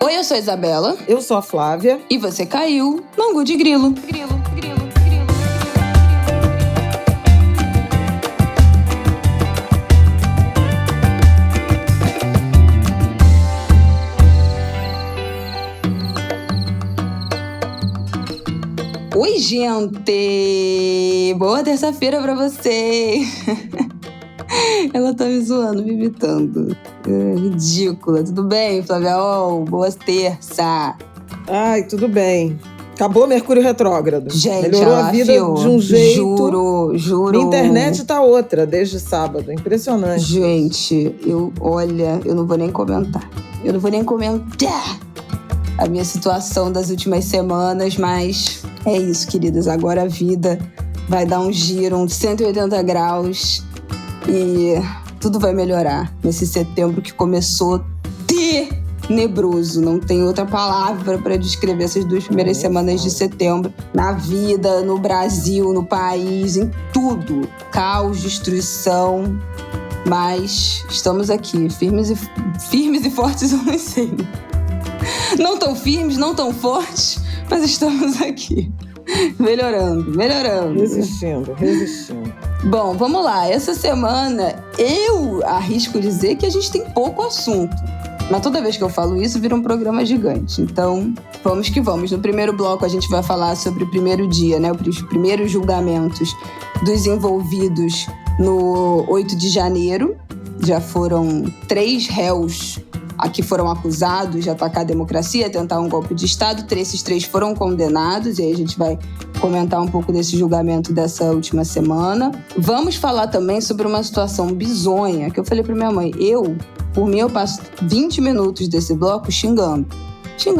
Oi, eu sou a Isabela. Eu sou a Flávia. E você caiu no Angu de Grilo. Oi, gente! Boa terça-feira pra você! Ela tá me zoando, me imitando. Ridícula. Tudo bem, Flávia? Boa terça! Ai, tudo bem. Acabou Mercúrio retrógrado. Gente, melhorou a vida de um jeito. Juro. Minha internet tá outra desde sábado. Impressionante. Gente, eu não vou nem comentar. A minha situação das últimas semanas, mas é isso, queridas. Agora a vida vai dar um giro, uns 180 graus e tudo vai melhorar nesse setembro que começou tenebroso. Não tem outra palavra para descrever essas 2 primeiras semanas de setembro. Na vida, no Brasil, no país, em tudo. Caos, destruição. Mas estamos aqui, firmes e fortes, eu não sei. Não tão firmes, não tão fortes, mas estamos aqui. Melhorando. Resistindo. Bom, vamos lá. Essa semana, eu arrisco dizer que a gente tem pouco assunto. Mas toda vez que eu falo isso, vira um programa gigante. Então, vamos que vamos. No primeiro bloco, a gente vai falar sobre o primeiro dia, né? Os primeiros julgamentos dos envolvidos no 8 de janeiro. Já foram 3 réus que foram acusados de atacar a democracia, tentar um golpe de Estado. Esses 3 foram condenados, e aí a gente vai comentar um pouco desse julgamento dessa última semana. Vamos falar também sobre uma situação bizonha, que eu falei pra minha mãe, por mim, eu passo 20 minutos desse bloco xingando, porque é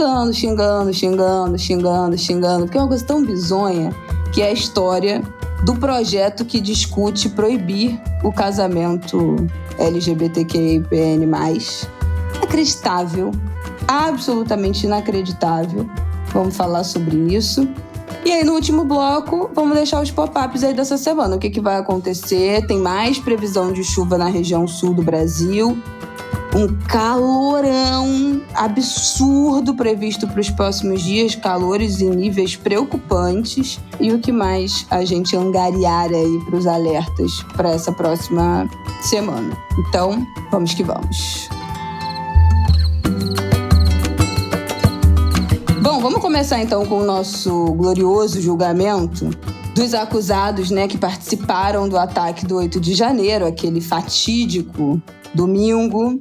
uma coisa tão bizonha, que é a história do projeto que discute proibir o casamento LGBTQIAPN+. Inacreditável, absolutamente inacreditável. Vamos falar sobre isso. E aí, no último bloco, vamos deixar os pop-ups aí dessa semana. O que vai acontecer? Tem mais previsão de chuva na região sul do Brasil. Um calorão absurdo previsto para os próximos dias, calores em níveis preocupantes. E o que mais a gente angariar aí para os alertas para essa próxima semana. Então, vamos que vamos. Bom, vamos começar então com o nosso glorioso julgamento dos acusados, né, que participaram do ataque do 8 de janeiro, aquele fatídico domingo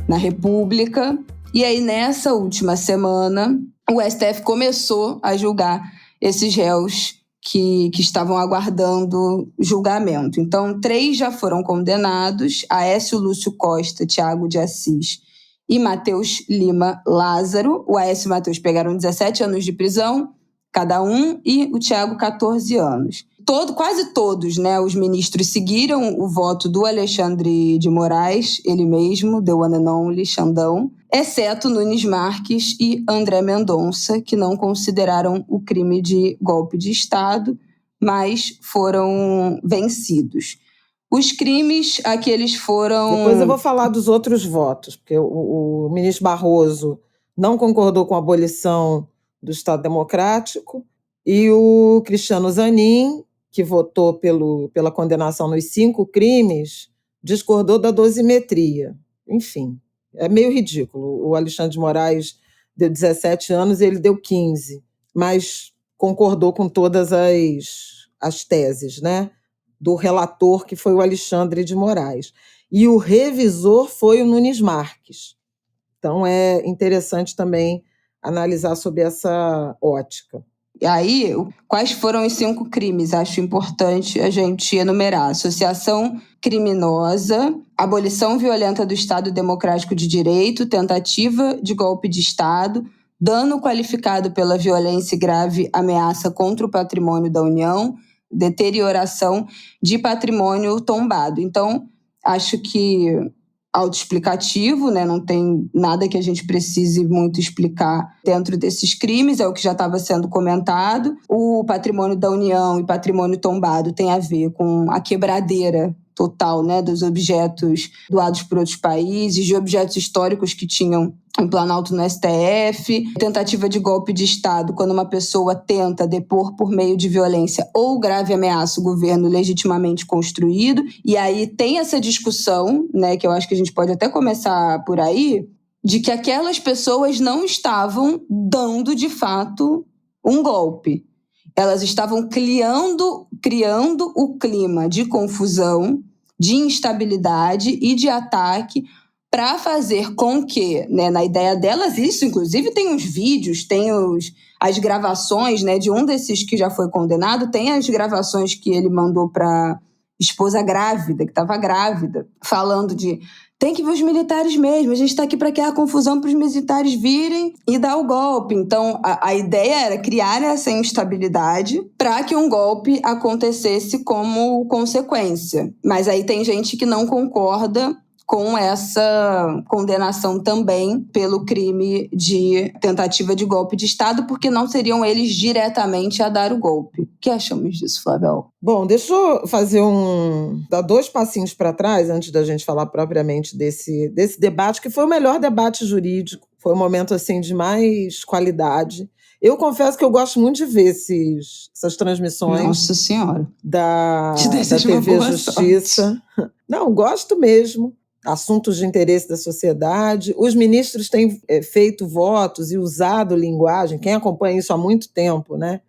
na República. E aí, nessa última semana, o STF começou a julgar esses réus que estavam aguardando julgamento. Então, 3 já foram condenados: Aécio Lúcio Costa, Thiago de Assis e Matheus Lima Lázaro. O Aécio e o Matheus pegaram 17 anos de prisão, cada um, e o Thiago 14 anos. Quase todos, né, os ministros seguiram o voto do Alexandre de Moraes, ele mesmo, the one and only, Xandão, exceto Nunes Marques e André Mendonça, que não consideraram o crime de golpe de Estado, mas foram vencidos. Os crimes, aqueles foram... Depois eu vou falar dos outros votos, porque o ministro Barroso não concordou com a abolição do Estado Democrático, e o Cristiano Zanin, que votou pela condenação nos 5 crimes, discordou da dosimetria. Enfim, é meio ridículo. O Alexandre de Moraes deu 17 anos e ele deu 15, mas concordou com todas as teses, né, do relator, que foi o Alexandre de Moraes. E o revisor foi o Nunes Marques. Então, é interessante também analisar sob essa ótica. E aí, quais foram os 5 crimes? Acho importante a gente enumerar: associação criminosa, abolição violenta do Estado Democrático de Direito, tentativa de golpe de Estado, dano qualificado pela violência e grave ameaça contra o patrimônio da União, deterioração de patrimônio tombado. Então, acho que autoexplicativo, né? Não tem nada que a gente precise muito explicar dentro desses crimes, é o que já estava sendo comentado. O patrimônio da União e patrimônio tombado tem a ver com a quebradeira total, né, dos objetos doados por outros países, de objetos históricos que tinham em Planalto no STF, tentativa de golpe de Estado quando uma pessoa tenta depor por meio de violência ou grave ameaça o governo legitimamente construído. E aí tem essa discussão, né, que eu acho que a gente pode até começar por aí, de que aquelas pessoas não estavam dando, de fato, um golpe. Elas estavam criando o clima de confusão, de instabilidade e de ataque para fazer com que, né, na ideia delas, isso inclusive tem os vídeos, tem as gravações, né, de um desses que já foi condenado, tem as gravações que ele mandou para esposa grávida, que estava grávida, falando de tem que ver os militares mesmo, a gente está aqui para criar confusão para os militares virem e dar o golpe. Então, a ideia era criar essa instabilidade para que um golpe acontecesse como consequência. Mas aí tem gente que não concorda com essa condenação também pelo crime de tentativa de golpe de Estado, porque não seriam eles diretamente a dar o golpe. O que achamos disso, Flavel? Bom, deixa eu dar 2 passinhos para trás, antes da gente falar propriamente desse debate, que foi o melhor debate jurídico, foi um momento assim, de mais qualidade. Eu confesso que eu gosto muito de ver essas transmissões. Nossa Senhora. Da TV Justiça. Não, gosto mesmo. Assuntos de interesse da sociedade. Os ministros têm feito votos e usado linguagem, quem acompanha isso há muito tempo, né?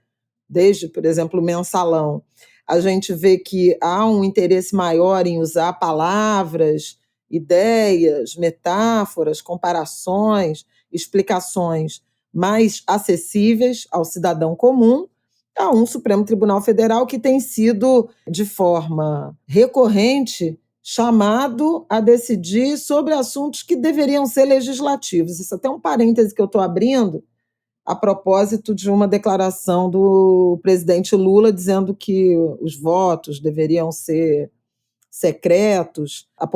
Desde, por exemplo, o Mensalão, a gente vê que há um interesse maior em usar palavras, ideias, metáforas, comparações, explicações mais acessíveis ao cidadão comum, a um Supremo Tribunal Federal que tem sido, de forma recorrente, chamado a decidir sobre assuntos que deveriam ser legislativos. Isso é até um parêntese que eu estou abrindo, a propósito de uma declaração do presidente Lula dizendo que os votos deveriam ser secretos, a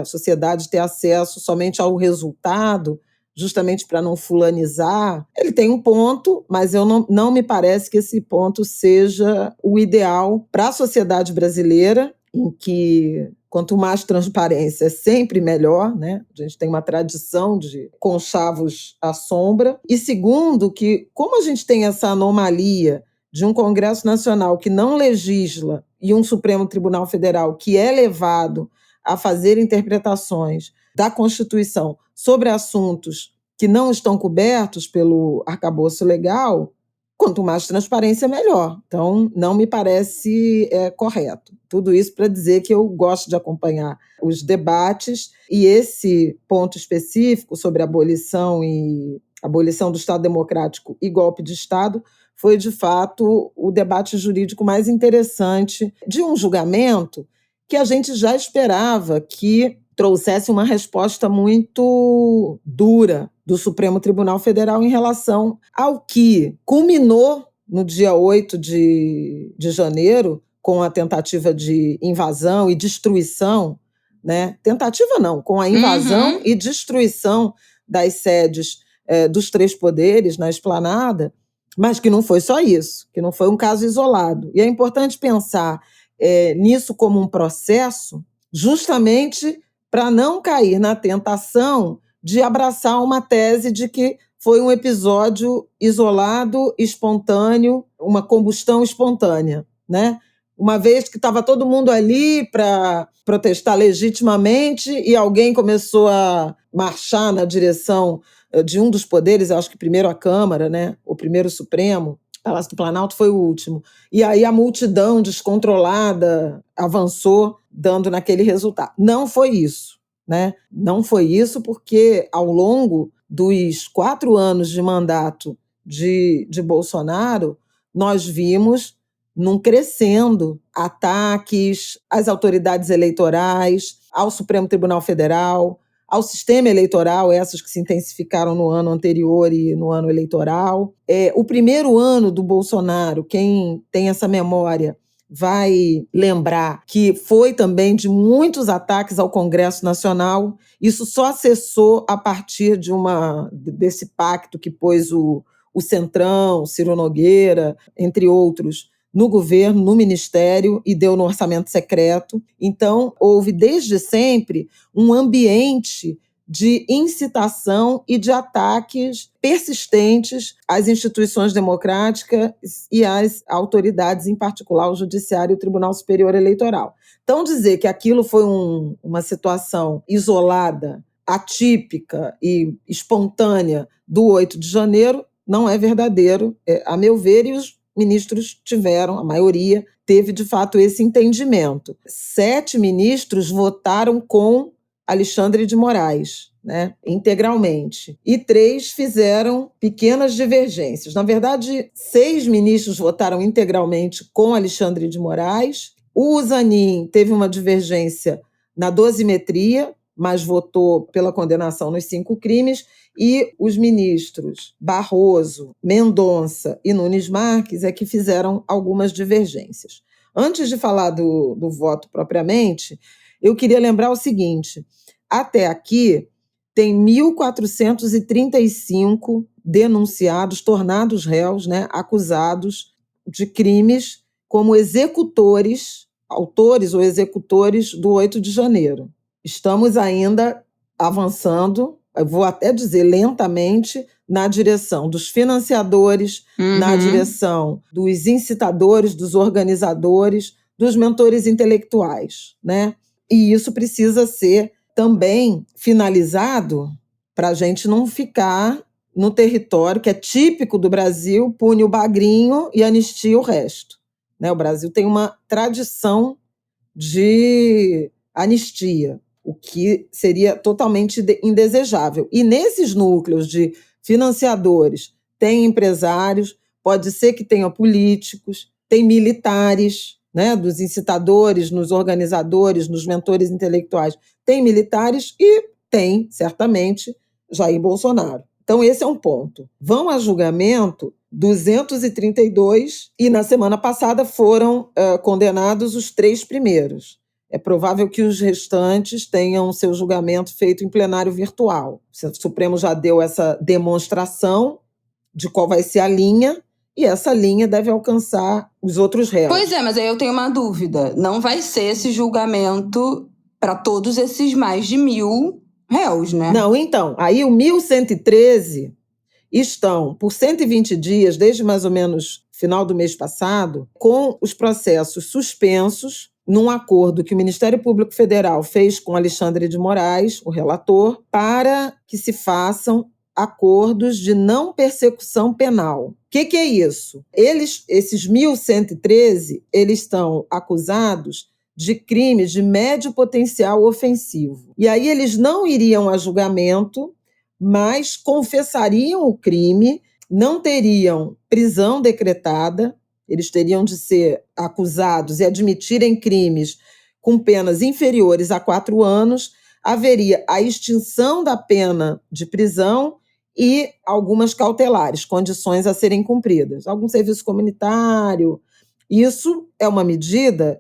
sociedade ter acesso somente ao resultado, justamente para não fulanizar. Ele tem um ponto, mas não me parece que esse ponto seja o ideal para a sociedade brasileira, em que quanto mais transparência é sempre melhor, né? A gente tem uma tradição de conchavos à sombra. E segundo, que como a gente tem essa anomalia de um Congresso Nacional que não legisla e um Supremo Tribunal Federal que é levado a fazer interpretações da Constituição sobre assuntos que não estão cobertos pelo arcabouço legal, quanto mais transparência, melhor. Então, não me parece correto. Tudo isso para dizer que eu gosto de acompanhar os debates e esse ponto específico sobre abolição do Estado Democrático e golpe de Estado foi, de fato, o debate jurídico mais interessante de um julgamento que a gente já esperava que trouxesse uma resposta muito dura do Supremo Tribunal Federal em relação ao que culminou no dia 8 de janeiro, com a tentativa de invasão e destruição, né? Tentativa não, com a invasão e destruição das sedes dos 3 poderes na Esplanada, mas que não foi só isso, que não foi um caso isolado. E é importante pensar nisso como um processo, justamente para não cair na tentação de abraçar uma tese de que foi um episódio isolado, espontâneo, uma combustão espontânea, né? Uma vez que estava todo mundo ali para protestar legitimamente e alguém começou a marchar na direção de um dos poderes, acho que primeiro a Câmara, né? O primeiro Supremo, Palácio do Planalto foi o último. E aí a multidão descontrolada avançou, dando naquele resultado. Não foi isso, né? Não foi isso porque, ao longo dos 4 anos de mandato de Bolsonaro, nós vimos num crescendo ataques às autoridades eleitorais, ao Supremo Tribunal Federal, ao sistema eleitoral, essas que se intensificaram no ano anterior e no ano eleitoral. O primeiro ano do Bolsonaro, quem tem essa memória vai lembrar que foi também de muitos ataques ao Congresso Nacional. Isso só cessou a partir desse pacto que pôs o Centrão, Ciro Nogueira, entre outros, no governo, no ministério, e deu no orçamento secreto. Então, houve desde sempre um ambiente de incitação e de ataques persistentes às instituições democráticas e às autoridades, em particular o Judiciário e o Tribunal Superior Eleitoral. Então, dizer que aquilo foi uma situação isolada, atípica e espontânea do 8 de janeiro não é verdadeiro, a meu ver, e os ministros tiveram, a maioria teve, de fato, esse entendimento. 7 ministros votaram com Alexandre de Moraes, né, integralmente. E 3 fizeram pequenas divergências. Na verdade, 6 ministros votaram integralmente com Alexandre de Moraes. O Zanin teve uma divergência na dosimetria, mas votou pela condenação nos 5 crimes. E os ministros Barroso, Mendonça e Nunes Marques é que fizeram algumas divergências. Antes de falar do voto propriamente, eu queria lembrar o seguinte: até aqui tem 1.435 denunciados, tornados réus, né, acusados de crimes como executores, autores ou executores do 8 de janeiro. Estamos ainda avançando, eu vou até dizer lentamente, na direção dos financiadores, na direção dos incitadores, dos organizadores, dos mentores intelectuais, né? E isso precisa ser também finalizado para a gente não ficar no território que é típico do Brasil, pune o bagrinho e anistia o resto, né? O Brasil tem uma tradição de anistia, o que seria totalmente indesejável. E nesses núcleos de financiadores tem empresários, pode ser que tenha políticos, tem militares, né, dos incitadores, nos organizadores, nos mentores intelectuais, tem militares e tem, certamente, Jair Bolsonaro. Então, esse é um ponto. Vão a julgamento 232 e, na semana passada, foram condenados os 3 primeiros. É provável que os restantes tenham seu julgamento feito em plenário virtual. O Supremo já deu essa demonstração de qual vai ser a linha, e essa linha deve alcançar os outros réus. Pois é, mas aí eu tenho uma dúvida. Não vai ser esse julgamento para todos esses mais de 1.000 réus, né? Não, então, aí o 1.113 estão por 120 dias, desde mais ou menos final do mês passado, com os processos suspensos num acordo que o Ministério Público Federal fez com Alexandre de Moraes, o relator, para que se façam acordos de não persecução penal. O que é isso? Esses 1.113, eles estão acusados de crimes de médio potencial ofensivo. E aí eles não iriam a julgamento, mas confessariam o crime, não teriam prisão decretada, eles teriam de ser acusados e admitirem crimes com penas inferiores a 4 anos, haveria a extinção da pena de prisão e algumas cautelares, condições a serem cumpridas. Algum serviço comunitário. Isso é uma medida,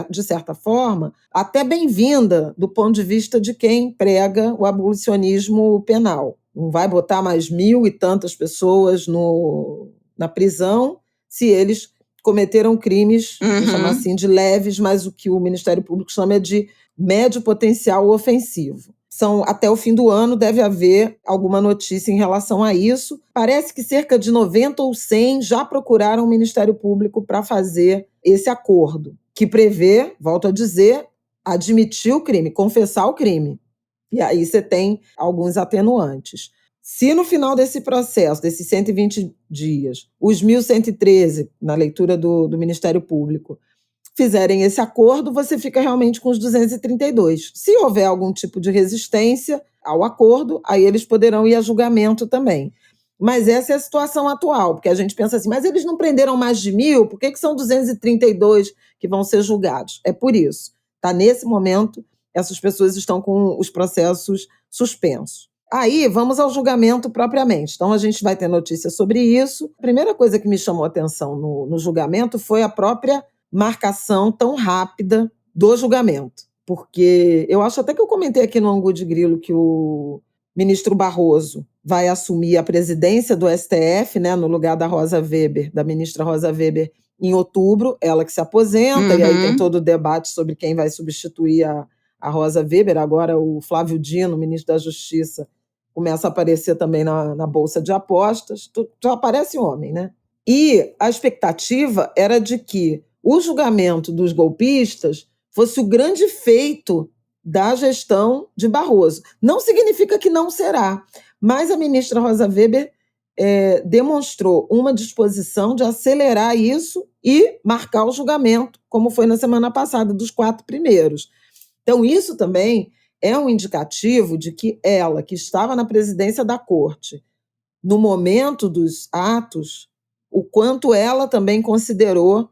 de certa forma, até bem-vinda do ponto de vista de quem prega o abolicionismo penal. Não vai botar mais 1.000 e tantas pessoas na prisão se eles cometeram crimes, vou chamar assim, de leves, mas o que o Ministério Público chama de médio potencial ofensivo. Até o fim do ano deve haver alguma notícia em relação a isso. Parece que cerca de 90 ou 100 já procuraram o Ministério Público para fazer esse acordo, que prevê, volto a dizer, admitir o crime, confessar o crime. E aí você tem alguns atenuantes. Se no final desse processo, desses 120 dias, os 1.113, na leitura do Ministério Público, fizerem esse acordo, você fica realmente com os 232. Se houver algum tipo de resistência ao acordo, aí eles poderão ir a julgamento também. Mas essa é a situação atual, porque a gente pensa assim, mas eles não prenderam mais de 1.000, por que são 232 que vão ser julgados? É por isso. Nesse momento, essas pessoas estão com os processos suspensos. Aí, vamos ao julgamento propriamente. Então, a gente vai ter notícia sobre isso. A primeira coisa que me chamou a atenção no julgamento foi a própria marcação tão rápida do julgamento. Porque eu acho até que eu comentei aqui no Angu de Grilo que o ministro Barroso vai assumir a presidência do STF, né, no lugar da Rosa Weber, da ministra Rosa Weber, em outubro, ela que se aposenta, e aí tem todo o debate sobre quem vai substituir a Rosa Weber, agora o Flávio Dino, ministro da Justiça, começa a aparecer também na Bolsa de Apostas, só aparece homem, né? E a expectativa era de que o julgamento dos golpistas fosse o grande feito da gestão de Barroso. Não significa que não será, mas a ministra Rosa Weber demonstrou uma disposição de acelerar isso e marcar o julgamento, como foi na semana passada, dos 4 primeiros. Então, isso também é um indicativo de que ela, que estava na presidência da corte, no momento dos atos, o quanto ela também considerou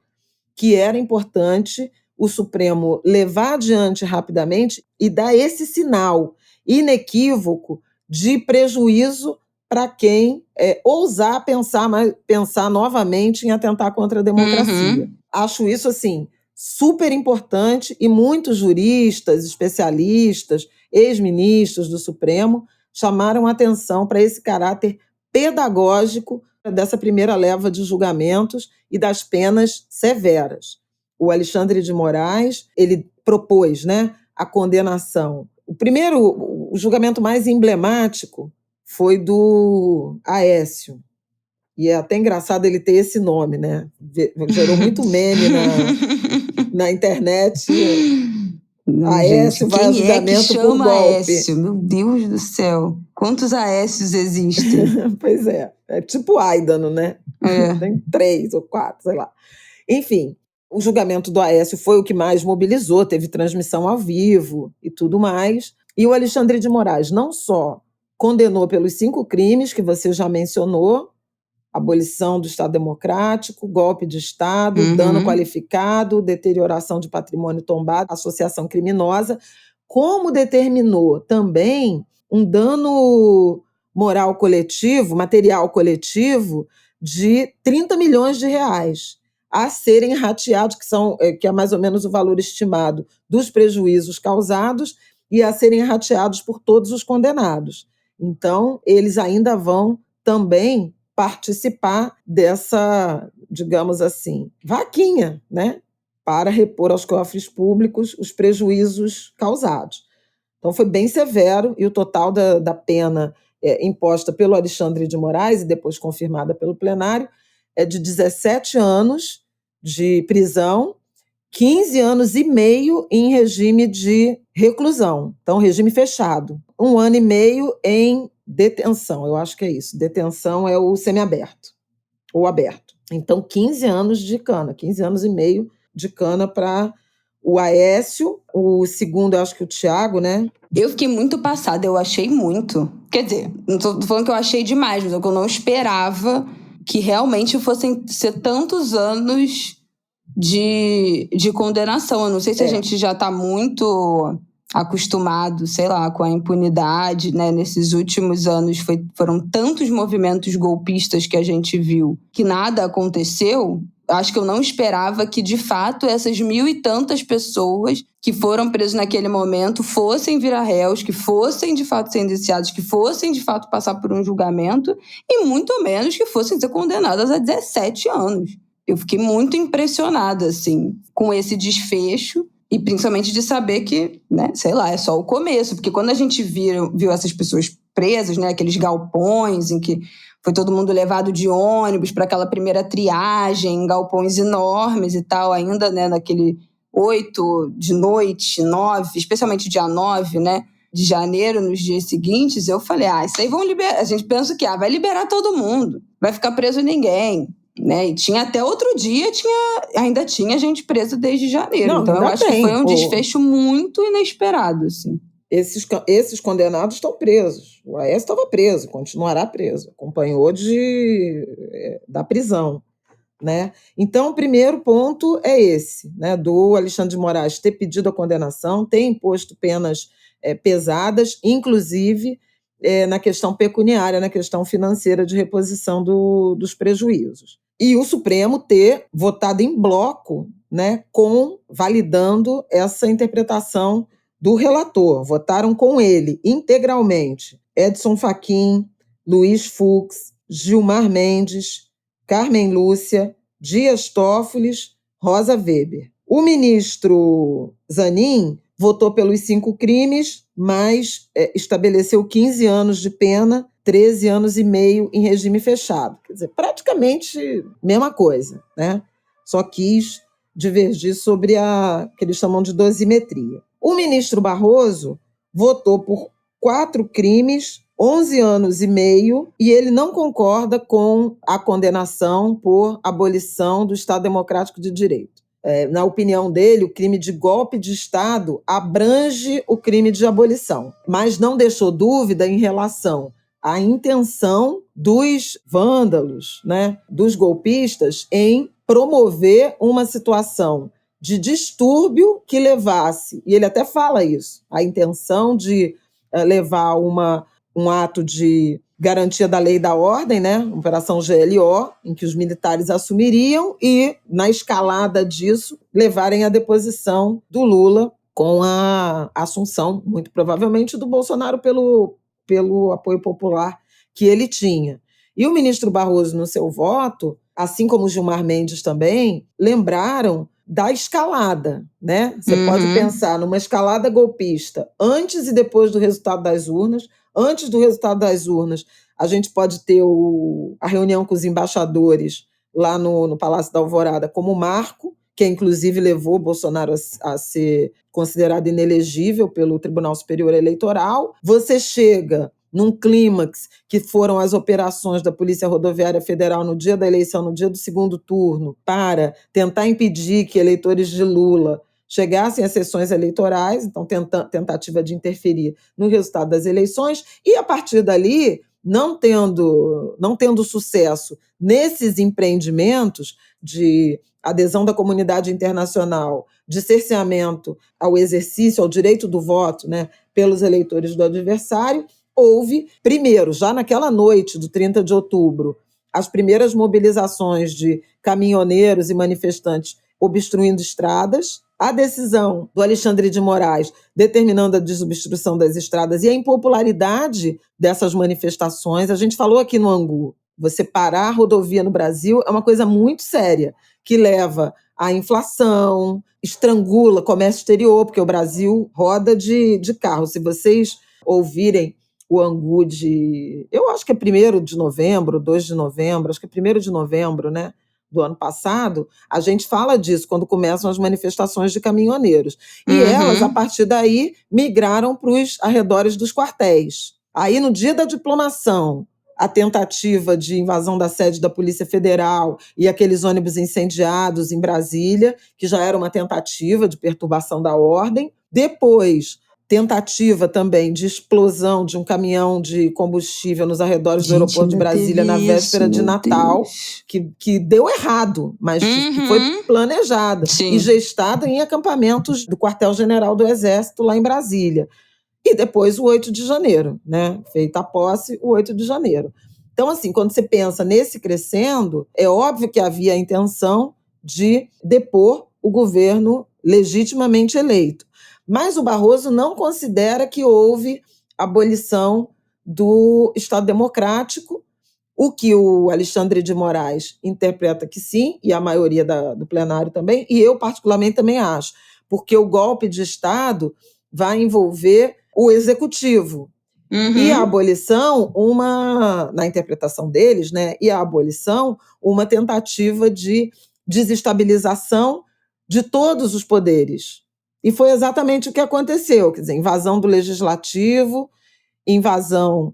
que era importante o Supremo levar adiante rapidamente e dar esse sinal inequívoco de prejuízo para quem ousar pensar novamente em atentar contra a democracia. Acho isso, assim, super importante, e muitos juristas, especialistas, ex-ministros do Supremo chamaram atenção para esse caráter pedagógico dessa primeira leva de julgamentos e das penas severas. O Alexandre de Moraes, ele propôs, né, a condenação. O julgamento mais emblemático foi do Aécio. E é até engraçado ele ter esse nome, né? Gerou muito meme na internet. Não, Aécio vai a julgamento por golpe. Aécio? Meu Deus do céu. Quantos Aécios existem? Pois é. É tipo Aidano, né? Tem 3 ou 4, sei lá. Enfim, o julgamento do Aécio foi o que mais mobilizou, teve transmissão ao vivo e tudo mais. E o Alexandre de Moraes não só condenou pelos 5 crimes que você já mencionou, abolição do Estado Democrático, golpe de Estado, dano qualificado, deterioração de patrimônio tombado, associação criminosa, como determinou também um dano moral coletivo, material coletivo, de 30 milhões de reais a serem rateados, que é mais ou menos o valor estimado dos prejuízos causados, e a serem rateados por todos os condenados. Então, eles ainda vão também participar dessa, digamos assim, vaquinha, né, para repor aos cofres públicos os prejuízos causados. Então, foi bem severo, e o total da pena imposta pelo Alexandre de Moraes e depois confirmada pelo plenário é de 17 anos de prisão, 15 anos e meio em regime de reclusão, então regime fechado, 1 ano e meio em detenção, eu acho que é isso. Detenção é o semiaberto, ou aberto. Então, 15 anos de cana, 15 anos e meio de cana para o Aécio. O segundo, eu acho que o Thiago, né? Eu fiquei muito passada, eu achei muito. Quer dizer, não tô falando que eu achei demais, mas é que eu não esperava que realmente fossem ser tantos anos de condenação. Eu não sei se a gente já está muito acostumado, sei lá, com a impunidade, né? Nesses últimos anos foram tantos movimentos golpistas que a gente viu que nada aconteceu. Acho que eu não esperava que, de fato, essas 1.000 e tantas pessoas que foram presas naquele momento fossem virar réus, que fossem, de fato, ser indiciados, que fossem, de fato, passar por um julgamento, e muito menos que fossem ser condenadas a 17 anos. Eu fiquei muito impressionada, assim, com esse desfecho, e principalmente de saber que, né, sei lá, é só o começo. Porque quando a gente viu essas pessoas presas, né, aqueles galpões em que foi todo mundo levado de ônibus para aquela primeira triagem, galpões enormes e tal, ainda, né, naquele 8 de noite, 9, especialmente dia 9, né, de janeiro, nos dias seguintes, eu falei, isso aí vão liberar. A gente pensa que vai liberar todo mundo, vai ficar preso ninguém. Né? E tinha até outro dia, ainda tinha gente presa desde janeiro. Não, então eu acho que foi um desfecho muito inesperado. Assim. Esses condenados estão presos. O Aécio estava preso, continuará preso. Acompanhou da prisão. Né? Então, o primeiro ponto é esse, né? Do Alexandre de Moraes ter pedido a condenação, ter imposto penas pesadas, inclusive na questão pecuniária, na questão financeira de reposição dos prejuízos. E o Supremo ter votado em bloco, né, validando essa interpretação do relator. Votaram com ele integralmente Edson Fachin, Luiz Fux, Gilmar Mendes, Carmen Lúcia, Dias Toffoli, Rosa Weber. O ministro Zanin votou pelos 5 crimes, mas estabeleceu 15 anos de pena, 13 anos e meio em regime fechado. Quer dizer, praticamente mesma coisa, né? Só quis divergir sobre a que eles chamam de dosimetria. O ministro Barroso votou por 4 crimes, 11 anos e meio, e ele não concorda com a condenação por abolição do Estado Democrático de Direito. Na opinião dele, o crime de golpe de Estado abrange o crime de abolição, mas não deixou dúvida em relação à intenção dos vândalos, né, dos golpistas, em promover uma situação de distúrbio que levasse, e ele até fala isso, a intenção de levar um ato de garantia da lei e da ordem, né? Operação GLO, em que os militares assumiriam e, na escalada disso, levarem à deposição do Lula com a assunção, muito provavelmente, do Bolsonaro pelo apoio popular que ele tinha. E o ministro Barroso, no seu voto, assim como o Gilmar Mendes também, lembraram da escalada, né? Você pode pensar numa escalada golpista antes e depois do resultado das urnas. Antes do resultado das urnas, a gente pode ter a reunião com os embaixadores lá no Palácio da Alvorada como marco, que inclusive levou Bolsonaro a ser considerado inelegível pelo Tribunal Superior Eleitoral. Você chega num clímax, que foram as operações da Polícia Rodoviária Federal no dia da eleição, no dia do segundo turno, para tentar impedir que eleitores de Lula chegassem às sessões eleitorais, então tentativa de interferir no resultado das eleições, e a partir dali, não tendo sucesso nesses empreendimentos de adesão da comunidade internacional, de cerceamento ao exercício, ao direito do voto, né, pelos eleitores do adversário, houve, primeiro, já naquela noite do 30 de outubro, as primeiras mobilizações de caminhoneiros e manifestantes obstruindo estradas, a decisão do Alexandre de Moraes determinando a desobstrução das estradas e a impopularidade dessas manifestações. A gente falou aqui no Angu, você parar a rodovia no Brasil é uma coisa muito séria, que leva à inflação, estrangula comércio exterior, porque o Brasil roda de carro. Se vocês ouvirem o Angu eu acho que é 1º de novembro, 2 de novembro, acho que é 1º de novembro, né, do ano passado, a gente fala disso, quando começam as manifestações de caminhoneiros. E elas, a partir daí, migraram para os arredores dos quartéis. Aí, no dia da diplomação, a tentativa de invasão da sede da Polícia Federal e aqueles ônibus incendiados em Brasília, que já era uma tentativa de perturbação da ordem. Depois, tentativa também de explosão de um caminhão de combustível nos arredores do aeroporto de Brasília na véspera de Natal, que deu errado, mas que foi planejada e gestada em acampamentos do quartel-general do Exército lá em Brasília. E depois o 8 de janeiro, né? Feita a posse, o 8 de janeiro. Então, assim, quando você pensa nesse crescendo, é óbvio que havia a intenção de depor o governo legitimamente eleito. Mas o Barroso não considera que houve abolição do Estado Democrático, o que o Alexandre de Moraes interpreta que sim, e a maioria do plenário também, e eu particularmente também acho, porque o golpe de Estado vai envolver o executivo. E a abolição, na interpretação deles, né, e a abolição, uma tentativa de desestabilização de todos os poderes. E foi exatamente o que aconteceu, quer dizer, invasão do Legislativo, invasão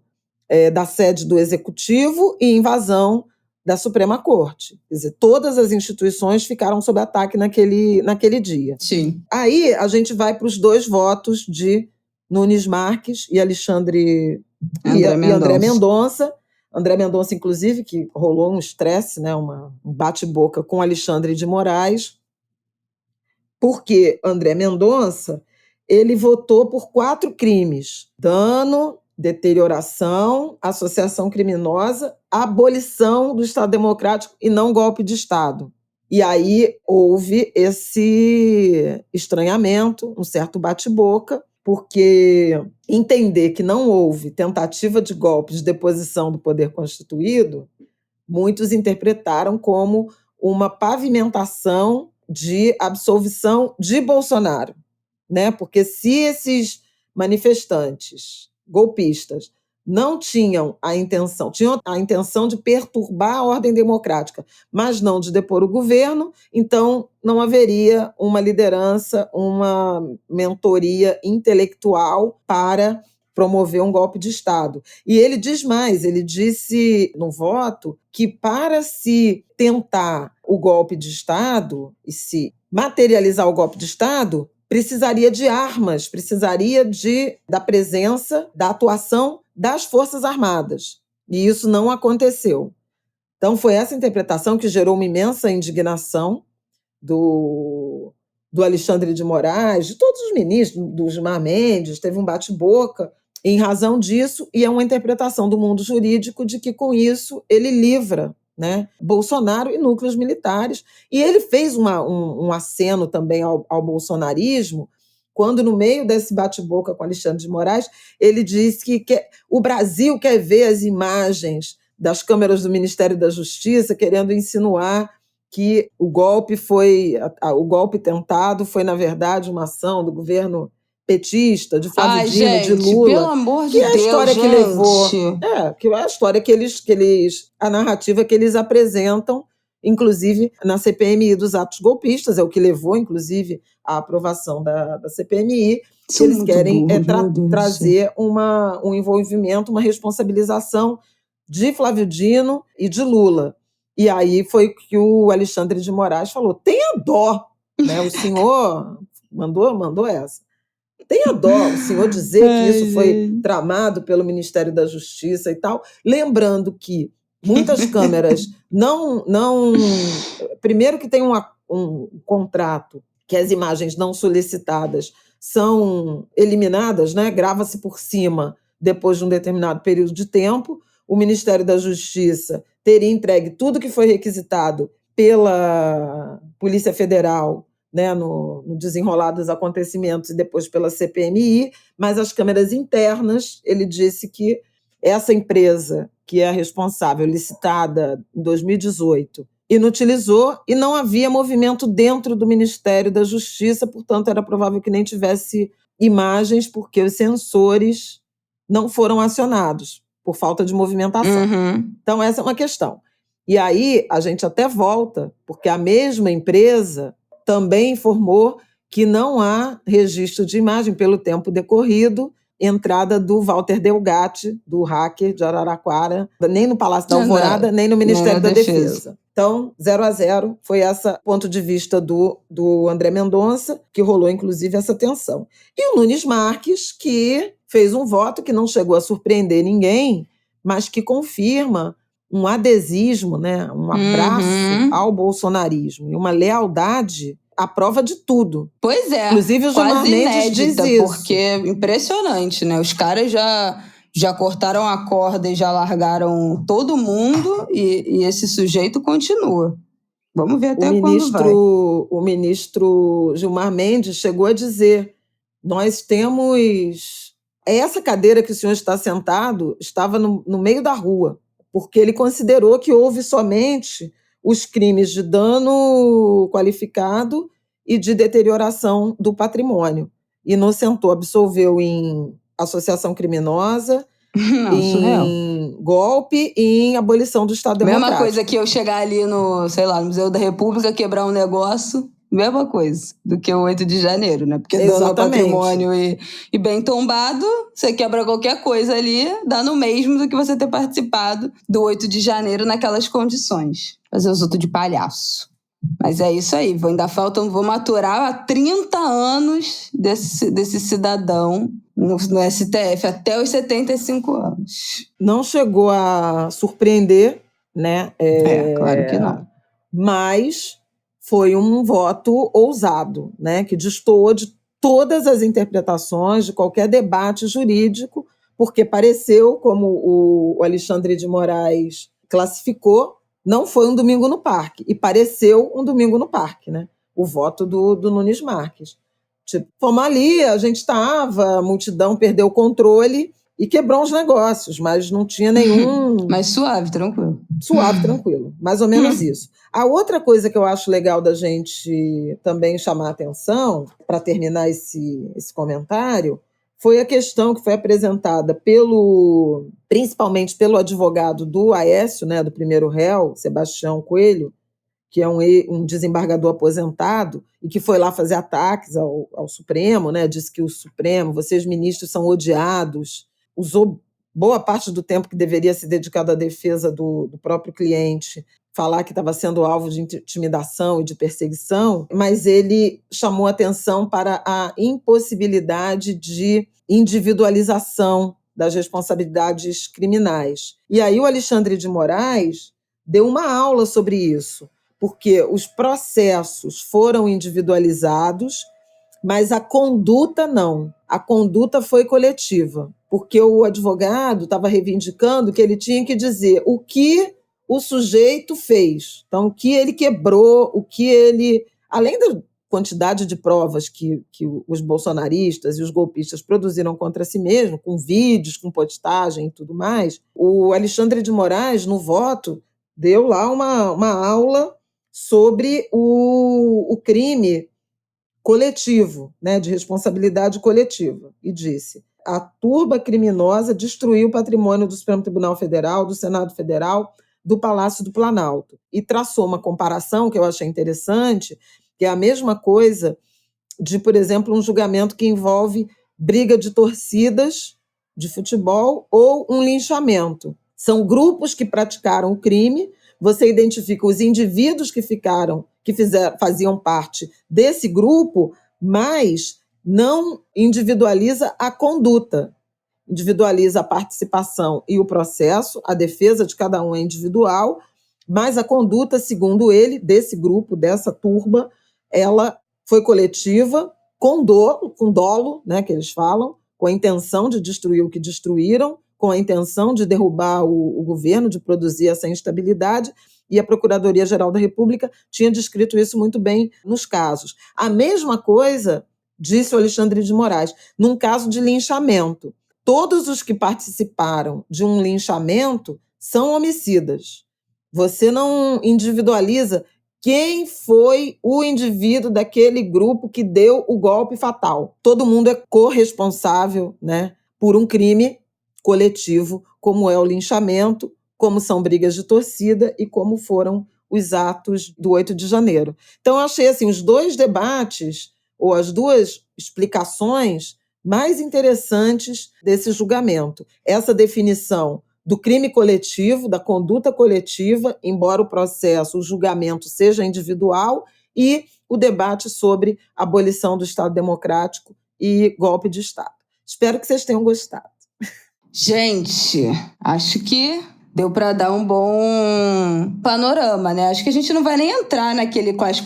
da sede do Executivo e invasão da Suprema Corte. Quer dizer, todas as instituições ficaram sob ataque naquele dia. Sim. Aí a gente vai para os 2 votos de Nunes Marques e André Mendonça. André Mendonça, inclusive, que rolou um estresse, né, um bate-boca com Alexandre de Moraes, porque André Mendonça ele votou por 4 crimes: dano, deterioração, associação criminosa, abolição do Estado Democrático e não golpe de Estado. E aí houve esse estranhamento, um certo bate-boca, porque entender que não houve tentativa de golpe de deposição do poder constituído, muitos interpretaram como uma pavimentação de absolvição de Bolsonaro, né? Porque se esses manifestantes golpistas não tinham a intenção de perturbar a ordem democrática, mas não de depor o governo, então não haveria uma liderança, uma mentoria intelectual para promover um golpe de Estado. E ele diz mais, ele disse no voto que para se tentar o golpe de Estado e se materializar o golpe de Estado, precisaria de armas, precisaria da presença, da atuação das Forças Armadas. E isso não aconteceu. Então, foi essa interpretação que gerou uma imensa indignação do Alexandre de Moraes, de todos os ministros, do Gilmar Mendes, teve um bate-boca em razão disso, e é uma interpretação do mundo jurídico de que, com isso, ele livra, né, Bolsonaro e núcleos militares. E ele fez um aceno também ao bolsonarismo, quando, no meio desse bate-boca com Alexandre de Moraes, ele disse que o Brasil quer ver as imagens das câmeras do Ministério da Justiça, querendo insinuar que o golpe tentado foi, na verdade, uma ação do governo petista, de Flávio Dino, de Lula. Pelo amor de que é a Deus, história gente. que levou, que é a história a narrativa que eles apresentam, inclusive na CPMI dos atos golpistas, é o que levou, inclusive, à aprovação da CPMI. Isso eles querem trazer um envolvimento, uma responsabilização de Flávio Dino e de Lula. E aí foi que o Alexandre de Moraes falou: tenha dó, né? O senhor mandou essa. Tenha dó o senhor dizer que isso foi tramado pelo Ministério da Justiça e tal, lembrando que muitas câmeras não primeiro que tem um contrato que as imagens não solicitadas são eliminadas, né? Grava-se por cima depois de um determinado período de tempo. O Ministério da Justiça teria entregue tudo que foi requisitado pela Polícia Federal, né, no desenrolar dos acontecimentos, e depois pela CPMI, mas as câmeras internas, ele disse que essa empresa, que é a responsável, licitada em 2018, inutilizou, e não havia movimento dentro do Ministério da Justiça, portanto, era provável que nem tivesse imagens, porque os sensores não foram acionados por falta de movimentação. Então, essa é uma questão. E aí, a gente até volta, porque a mesma empresa também informou que não há registro de imagem pelo tempo decorrido, entrada do Walter Delgatti, do hacker de Araraquara, nem no Palácio da Alvorada, nem no Ministério da Defesa. Então, 0-0, foi esse ponto de vista do André Mendonça, que rolou, inclusive, essa tensão. E o Nunes Marques, que fez um voto que não chegou a surpreender ninguém, mas que confirma um adesismo, né, um abraço ao bolsonarismo e uma lealdade à prova de tudo. Pois é, inclusive o Gilmar Mendes diz isso. Porque é impressionante, né? Os caras já cortaram a corda e já largaram todo mundo, e esse sujeito continua. Vamos ver até quando vai. O ministro Gilmar Mendes chegou a dizer: nós temos... Essa cadeira que o senhor está sentado estava no meio da rua, porque ele considerou que houve somente os crimes de dano qualificado e de deterioração do patrimônio. Inocentou, absolveu em associação criminosa, em golpe e em abolição do Estado Democrático. Mesma coisa que eu chegar ali no Museu da República, quebrar um negócio, mesma coisa do que o 8 de janeiro, né? Porque dano ao patrimônio e bem tombado, você quebra qualquer coisa ali, dá no mesmo do que você ter participado do 8 de janeiro naquelas condições. Fazer os outros de palhaço. Mas é isso aí, vou maturar há 30 anos desse cidadão no STF, até os 75 anos. Não chegou a surpreender, né? Claro que não. Mas foi um voto ousado, né? Que destoou de todas as interpretações, de qualquer debate jurídico, porque pareceu, como o Alexandre de Moraes classificou, não foi um domingo no parque, e pareceu um domingo no parque, né? O voto do Nunes Marques. Tipo, fomos ali, a gente estava, a multidão perdeu o controle e quebrou uns negócios, mas não tinha nenhum... Mas suave, tranquilo. Suave, tranquilo. Mais ou menos isso. A outra coisa que eu acho legal da gente também chamar a atenção, para terminar esse comentário, foi a questão que foi apresentada principalmente pelo advogado do Aécio, né, do primeiro réu, Sebastião Coelho, que é um desembargador aposentado e que foi lá fazer ataques ao Supremo, né? Disse que o Supremo, vocês ministros são odiados, usou boa parte do tempo que deveria ser dedicado à defesa do próprio cliente, falar que estava sendo alvo de intimidação e de perseguição, mas ele chamou atenção para a impossibilidade de individualização das responsabilidades criminais. E aí o Alexandre de Moraes deu uma aula sobre isso, porque os processos foram individualizados, mas a conduta não. A conduta foi coletiva, porque o advogado estava reivindicando que ele tinha que dizer o que o sujeito fez. Então, o que ele quebrou, o que ele... Além da quantidade de provas que os bolsonaristas e os golpistas produziram contra si mesmo, com vídeos, com postagem e tudo mais, o Alexandre de Moraes, no voto, deu lá uma aula sobre o crime coletivo, né, de responsabilidade coletiva, e disse: a turba criminosa destruiu o patrimônio do Supremo Tribunal Federal, do Senado Federal, do Palácio do Planalto. E traçou uma comparação que eu achei interessante, que é a mesma coisa de, por exemplo, um julgamento que envolve briga de torcidas de futebol ou um linchamento. São grupos que praticaram o crime, você identifica os indivíduos que faziam parte desse grupo, mas não individualiza a conduta. Individualiza a participação e o processo, a defesa de cada um é individual, mas a conduta, segundo ele, desse grupo, dessa turba, ela foi coletiva, com dolo, né, que eles falam, com a intenção de destruir o que destruíram, com a intenção de derrubar o governo, de produzir essa instabilidade, e a Procuradoria-Geral da República tinha descrito isso muito bem nos casos. A mesma coisa, disse o Alexandre de Moraes, num caso de linchamento. Todos os que participaram de um linchamento são homicidas. Você não individualiza quem foi o indivíduo daquele grupo que deu o golpe fatal. Todo mundo é corresponsável, né, por um crime coletivo, como é o linchamento, como são brigas de torcida e como foram os atos do 8 de janeiro. Então, eu achei assim, os dois debates, ou as duas explicações mais interessantes desse julgamento. Essa definição do crime coletivo, da conduta coletiva, embora o processo, o julgamento seja individual, e o debate sobre abolição do Estado Democrático e golpe de Estado. Espero que vocês tenham gostado. Gente, acho que deu para dar um bom panorama, né? Acho que a gente não vai nem entrar naquele quais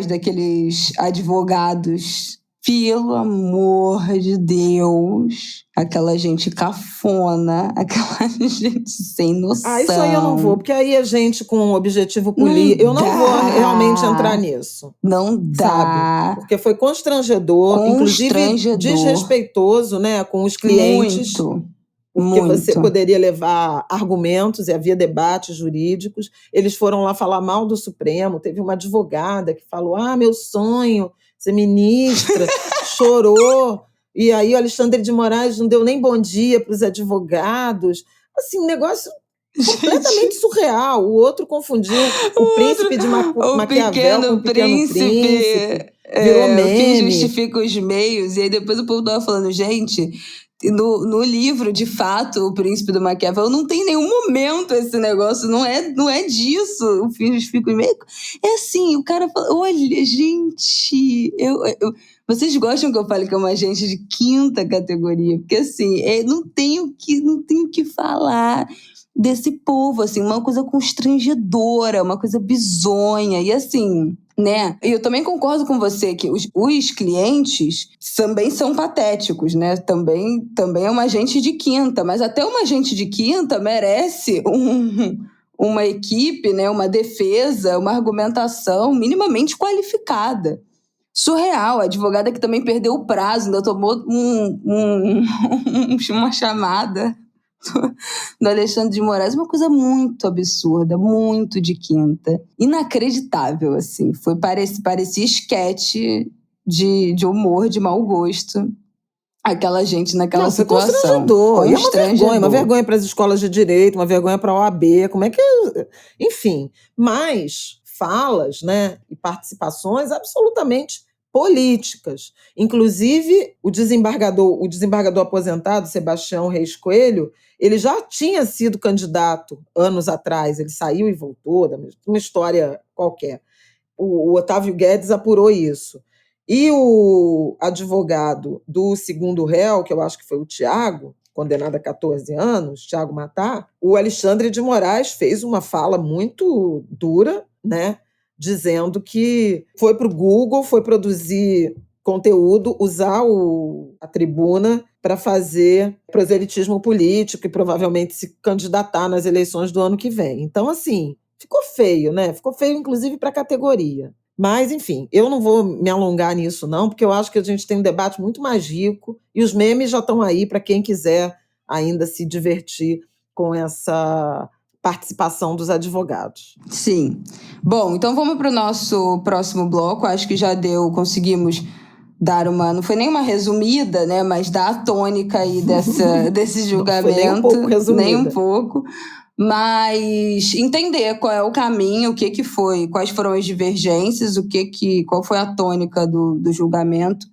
daqueles advogados. Pelo amor de Deus. Aquela gente cafona, aquela gente sem noção. Isso aí eu não vou, porque aí é gente com um objetivo político. Eu não vou realmente entrar nisso. Não dá. Sabe? Porque foi constrangedor, inclusive desrespeitoso, né, com os clientes. Porque você poderia levar argumentos e havia debates jurídicos. Eles foram lá falar mal do Supremo. Teve uma advogada que falou: meu sonho, ser ministra, chorou. E aí o Alexandre de Moraes não deu nem bom dia para os advogados. Assim, um negócio completamente surreal. O outro confundiu o príncipe de Maquiavel com o Pequeno Príncipe. Virou meme. Que justifica os meios. E aí depois o povo tava falando, gente... No livro, de fato, O Príncipe do Maquiavel, não tem nenhum momento esse negócio, não é disso, o fim justifica o meio. É assim, o cara fala, olha, gente, vocês gostam que eu fale que é uma gente de quinta categoria, porque assim, não tenho que falar desse povo, assim, uma coisa constrangedora, uma coisa bizonha, e assim... né? E eu também concordo com você que os clientes também são patéticos, né? Também é uma gente de quinta, mas até uma gente de quinta merece uma equipe, né? Uma defesa, uma argumentação minimamente qualificada. surreal. A advogada que também perdeu o prazo, ainda tomou uma chamada do Alexandre de Moraes, uma coisa muito absurda, muito de quinta. Inacreditável, assim. Parecia esquete de humor, de mau gosto. Aquela gente naquela situação. Constrangedor. E é uma vergonha para as escolas de direito, uma vergonha para a OAB. Como é que... Enfim, mas falas, né, e participações absolutamente políticas. Inclusive, o desembargador aposentado, Sebastião Reis Coelho, ele já tinha sido candidato anos atrás, ele saiu e voltou, uma história qualquer. O Otávio Guedes apurou isso. E o advogado do segundo réu, que eu acho que foi o Tiago, condenado a 14 anos, Tiago Matar, o Alexandre de Moraes fez uma fala muito dura, né, dizendo que foi para o Google, foi produzir conteúdo, usar a tribuna para fazer proselitismo político e provavelmente se candidatar nas eleições do ano que vem. Então, assim, ficou feio, né? Ficou feio, inclusive, para a categoria. Mas, enfim, eu não vou me alongar nisso, não, porque eu acho que a gente tem um debate muito mais rico e os memes já estão aí para quem quiser ainda se divertir com essa participação dos advogados. Sim. Bom, então vamos para o nosso próximo bloco. Acho que já conseguimos dar não foi nem uma resumida, né, mas dar a tônica aí desse julgamento. Não foi nem um pouco resumida. Nem um pouco. Mas entender qual é o caminho, o que foi, quais foram as divergências, qual foi a tônica do julgamento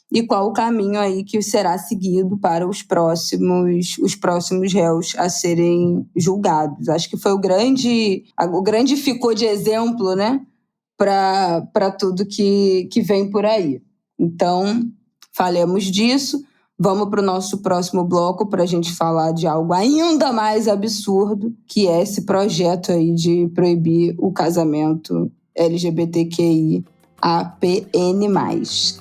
e qual o caminho aí que será seguido para os próximos réus a serem julgados. Acho que foi o grande ficou de exemplo, né, para tudo que vem por aí. Então, falemos disso. Vamos para o nosso próximo bloco para a gente falar de algo ainda mais absurdo, que é esse projeto aí de proibir o casamento LGBTQI APN+,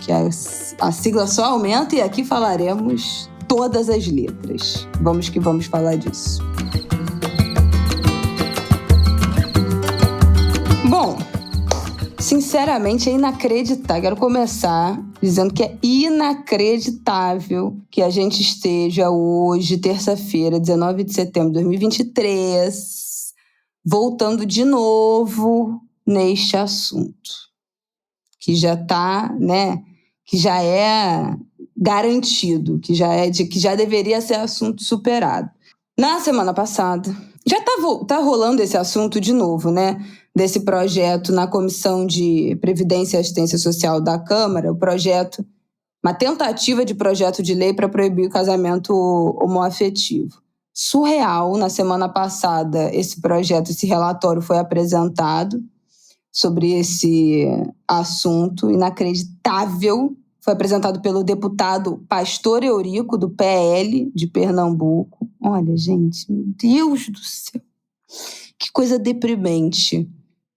que a sigla só aumenta e aqui falaremos todas as letras. Vamos que vamos falar disso. Bom, sinceramente, é inacreditável. Quero começar dizendo que é inacreditável que a gente esteja hoje, terça-feira, 19 de setembro de 2023, voltando de novo neste assunto, que já está, né, que já é garantido, que já deveria ser assunto superado. Na semana passada, já tá rolando esse assunto de novo, né? Desse projeto na Comissão de Previdência e Assistência Social da Câmara, uma tentativa de projeto de lei para proibir o casamento homoafetivo. Surreal, na semana passada, esse relatório foi apresentado sobre esse assunto, inacreditável. Foi apresentado pelo deputado Pastor Eurico, do PL de Pernambuco. Olha, gente, meu Deus do céu, que coisa deprimente.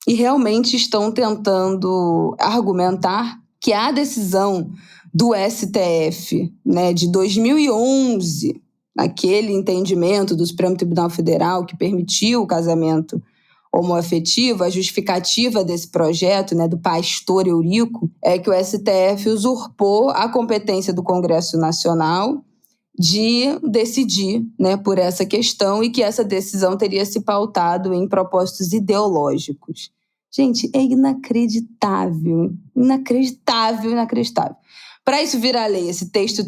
E realmente estão tentando argumentar que a decisão do STF, né, de 2011, aquele entendimento do Supremo Tribunal Federal que permitiu o casamento homoafetivo, a justificativa desse projeto, né, do Pastor Eurico, é que o STF usurpou a competência do Congresso Nacional de decidir, né, por essa questão e que essa decisão teria se pautado em propósitos ideológicos. Gente, é inacreditável. Inacreditável, inacreditável. Para isso virar lei, esse texto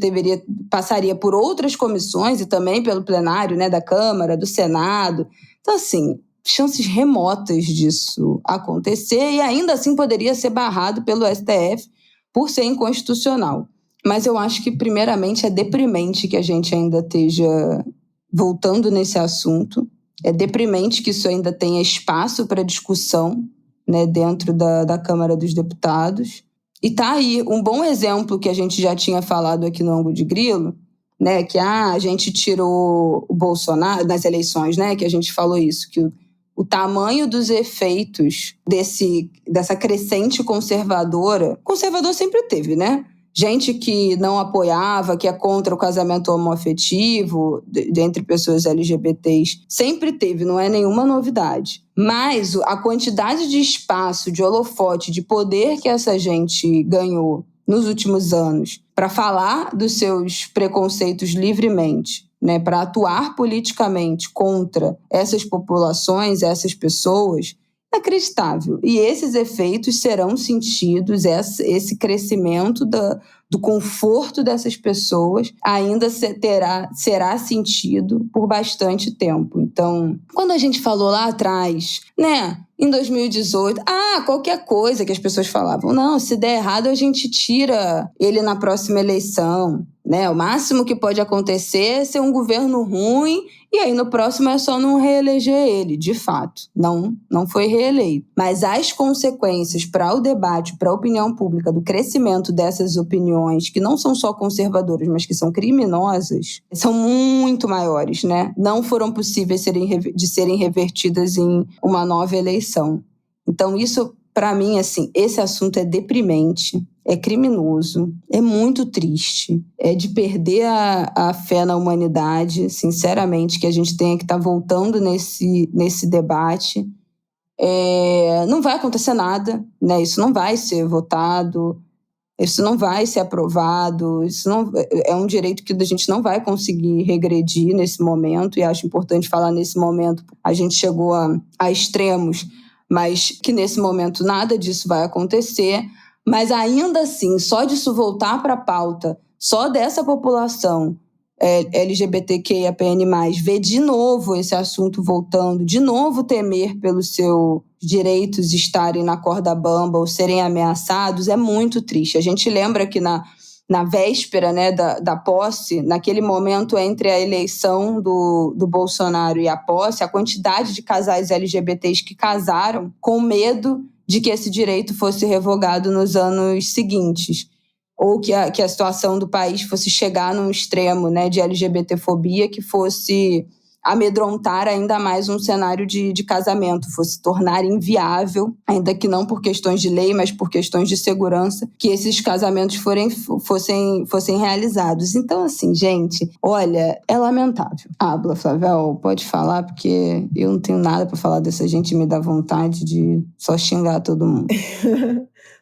passaria por outras comissões e também pelo plenário, né, da Câmara, do Senado. Então, assim, chances remotas disso acontecer e ainda assim poderia ser barrado pelo STF por ser inconstitucional. Mas eu acho que, primeiramente, é deprimente que a gente ainda esteja voltando nesse assunto. É deprimente que isso ainda tenha espaço para discussão, né, dentro da Câmara dos Deputados. E tá aí um bom exemplo que a gente já tinha falado aqui no Ângulo de Grilo, né, que a gente tirou o Bolsonaro nas eleições, né, que a gente falou isso, que o tamanho dos efeitos dessa crescente conservadora, conservador sempre teve, né? gente que não apoiava, que é contra o casamento homoafetivo entre pessoas LGBTs, sempre teve, não é nenhuma novidade. Mas a quantidade de espaço, de holofote, de poder que essa gente ganhou nos últimos anos para falar dos seus preconceitos livremente, né, para atuar politicamente contra essas populações, essas pessoas, é inacreditável. E esses efeitos serão sentidos, esse crescimento do conforto dessas pessoas ainda será sentido por bastante tempo. Então, quando a gente falou lá atrás, né, em 2018, qualquer coisa que as pessoas falavam, não, se der errado a gente tira ele na próxima eleição, né? O máximo que pode acontecer é ser um governo ruim e aí no próximo é só não reeleger ele. De fato, não foi reeleito. Mas as consequências para o debate, para a opinião pública, do crescimento dessas opiniões, que não são só conservadoras, mas que são criminosas, são muito maiores, né? Não foram possíveis de serem revertidas em uma nova eleição. Então, isso, para mim, assim, esse assunto é deprimente, é criminoso, é muito triste, é de perder a fé na humanidade, sinceramente, que a gente tenha que estar voltando nesse debate. Não vai acontecer nada, né? Isso não vai ser votado, isso não vai ser aprovado, isso não, é um direito que a gente não vai conseguir regredir nesse momento, e acho importante falar nesse momento, a gente chegou a extremos, mas que nesse momento nada disso vai acontecer. Mas ainda assim, só disso voltar para a pauta, só dessa população LGBTQIAPN+, ver de novo esse assunto voltando, de novo temer pelos seus direitos estarem na corda bamba ou serem ameaçados, é muito triste. A gente lembra que na véspera, né, da posse, naquele momento entre a eleição do Bolsonaro e a posse, a quantidade de casais LGBTs que casaram com medo de que esse direito fosse revogado nos anos seguintes, ou que a situação do país fosse chegar num extremo, né, de LGBTfobia que fosse amedrontar ainda mais um cenário de casamento, fosse tornar inviável, ainda que não por questões de lei, mas por questões de segurança, que esses casamentos fossem realizados. Então, assim, gente, olha, é lamentável. Habla, Flavel, pode falar, porque eu não tenho nada para falar dessa gente e me dá vontade de só xingar todo mundo.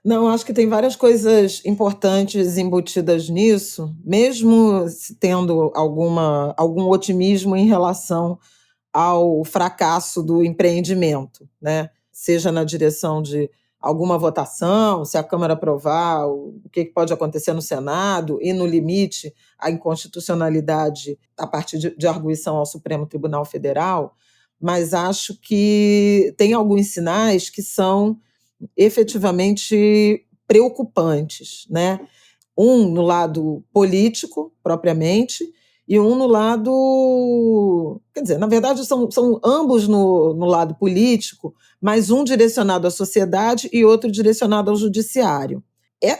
Não, acho que tem várias coisas importantes embutidas nisso, mesmo tendo algum otimismo em relação ao fracasso do empreendimento, né? Seja na direção de alguma votação, se a Câmara aprovar, o que pode acontecer no Senado e, no limite, a inconstitucionalidade a partir de arguição ao Supremo Tribunal Federal, mas acho que tem alguns sinais que são efetivamente preocupantes, né? Um no lado político, propriamente, e um no lado... Quer dizer, na verdade, são ambos no lado político, mas um direcionado à sociedade e outro direcionado ao judiciário.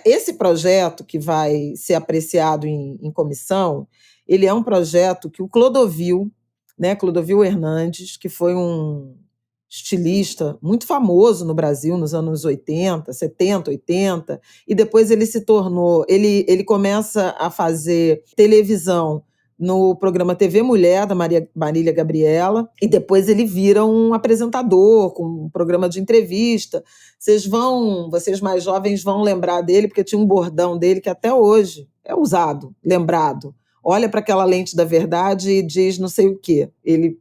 Esse projeto que vai ser apreciado em comissão, ele é um projeto que o Clodovil, né, Clodovil Hernandes, que foi um estilista muito famoso no Brasil nos anos 80, 70, 80, e depois ele se tornou... Ele começa a fazer televisão no programa TV Mulher, da Marília Gabriela, e depois ele vira um apresentador com um programa de entrevista. Vocês mais jovens vão lembrar dele, porque tinha um bordão dele que até hoje é usado, lembrado. Olha para aquela lente da verdade e diz não sei o quê. Ele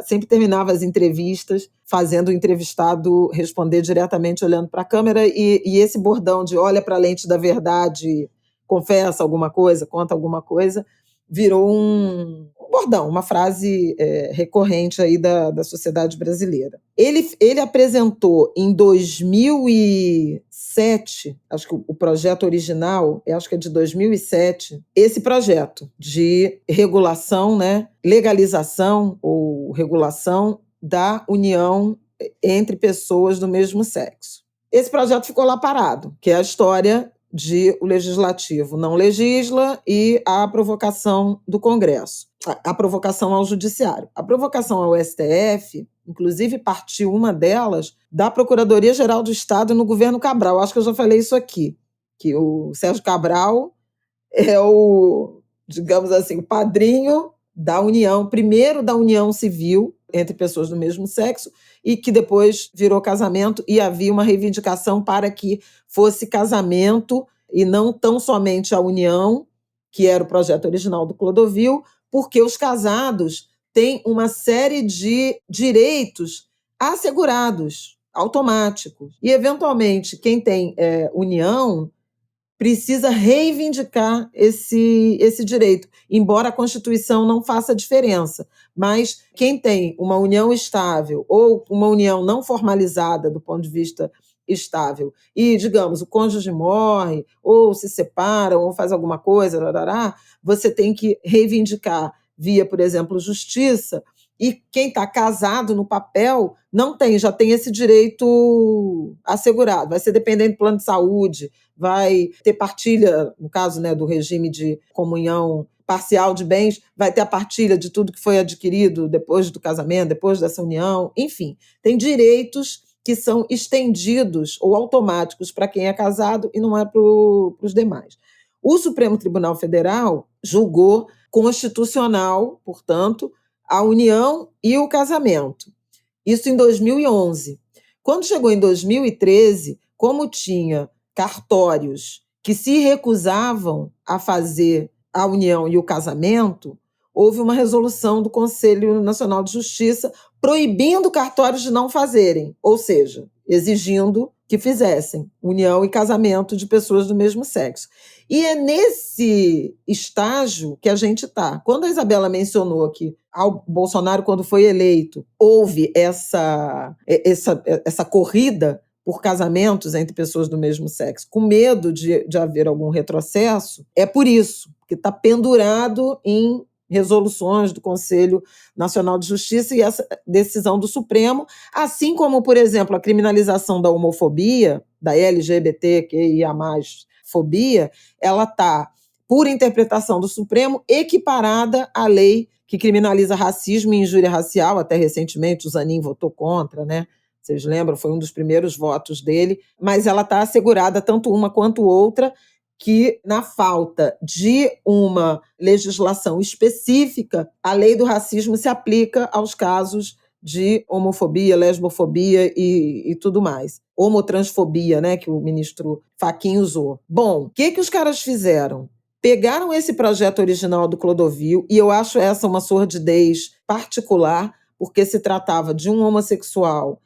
sempre terminava as entrevistas fazendo o entrevistado responder diretamente olhando para a câmera, e esse bordão de olha para a lente da verdade, confessa alguma coisa, conta alguma coisa, virou um bordão, uma frase recorrente aí da sociedade brasileira. Ele apresentou em 2007, acho que o projeto original, acho que é de 2007, esse projeto de regulação, né, legalização ou regulação da união entre pessoas do mesmo sexo. Esse projeto ficou lá parado, que é a história de o legislativo não legisla e a provocação do Congresso, a provocação ao judiciário. A provocação ao STF, inclusive, partiu uma delas da Procuradoria-Geral do Estado no governo Cabral. Acho que eu já falei isso aqui, que o Sérgio Cabral é o, digamos assim, o padrinho da união, primeiro da união civil entre pessoas do mesmo sexo, e que depois virou casamento, e havia uma reivindicação para que fosse casamento e não tão somente a união, que era o projeto original do Clodovil, porque os casados têm uma série de direitos assegurados, automáticos. E, eventualmente, quem tem união precisa reivindicar esse direito, embora a Constituição não faça diferença. Mas quem tem uma união estável ou uma união não formalizada do ponto de vista estável e, digamos, o cônjuge morre ou se separa ou faz alguma coisa, você tem que reivindicar via, por exemplo, justiça, e quem está casado no papel não tem, já tem esse direito assegurado, vai ser dependente do plano de saúde, vai ter partilha, no caso, né, do regime de comunhão parcial de bens, vai ter a partilha de tudo que foi adquirido depois do casamento, depois dessa união, enfim, tem direitos que são estendidos ou automáticos para quem é casado e não é para os demais. O Supremo Tribunal Federal julgou constitucional, portanto, a união e o casamento. Isso em 2011. Quando chegou em 2013, como tinha cartórios que se recusavam a fazer a união e o casamento, houve uma resolução do Conselho Nacional de Justiça proibindo cartórios de não fazerem, ou seja, exigindo que fizessem união e casamento de pessoas do mesmo sexo. E é nesse estágio que a gente está. Quando a Isabela mencionou que ao Bolsonaro, quando foi eleito, houve essa corrida por casamentos entre pessoas do mesmo sexo, com medo de haver algum retrocesso, é por isso, porque está pendurado em resoluções do Conselho Nacional de Justiça e essa decisão do Supremo, assim como, por exemplo, a criminalização da homofobia, da LGBTQIA+, fobia, ela está, por interpretação do Supremo, equiparada à lei que criminaliza racismo e injúria racial. Até recentemente o Zanin votou contra, né? Vocês lembram? Foi um dos primeiros votos dele, mas ela está assegurada, tanto uma quanto outra, que, na falta de uma legislação específica, a lei do racismo se aplica aos casos de homofobia, lesbofobia e tudo mais. Homotransfobia, né, que o ministro Fachin usou. Bom, o que os caras fizeram? Pegaram esse projeto original do Clodovil, e eu acho essa uma sordidez particular, porque se tratava de um homossexual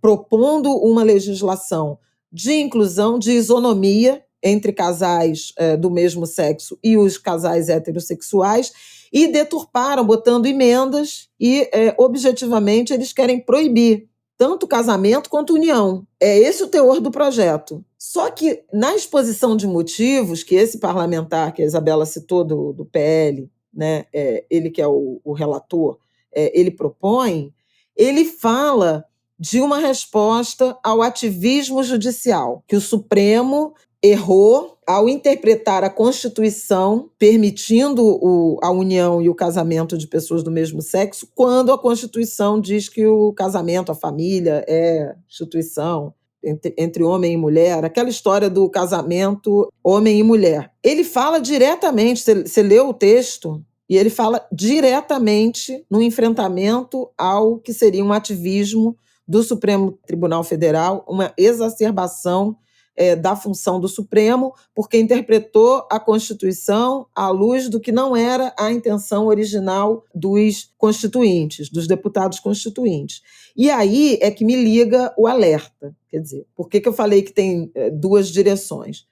propondo uma legislação de inclusão, de isonomia entre casais do mesmo sexo e os casais heterossexuais, e deturparam, botando emendas, e objetivamente eles querem proibir tanto casamento quanto união. É esse o teor do projeto. Só que, na exposição de motivos, que esse parlamentar que a Isabela citou do PL, né, ele que é o relator, ele propõe, ele fala de uma resposta ao ativismo judicial, que o Supremo errou ao interpretar a Constituição permitindo a união e o casamento de pessoas do mesmo sexo, quando a Constituição diz que o casamento, a família, é instituição entre homem e mulher, aquela história do casamento homem e mulher. Ele fala diretamente, você leu o texto, e ele fala diretamente no enfrentamento ao que seria um ativismo do Supremo Tribunal Federal, uma exacerbação da função do Supremo, porque interpretou a Constituição à luz do que não era a intenção original dos constituintes, dos deputados constituintes. E aí é que me liga o alerta. Quer dizer, por que eu falei que tem duas direções?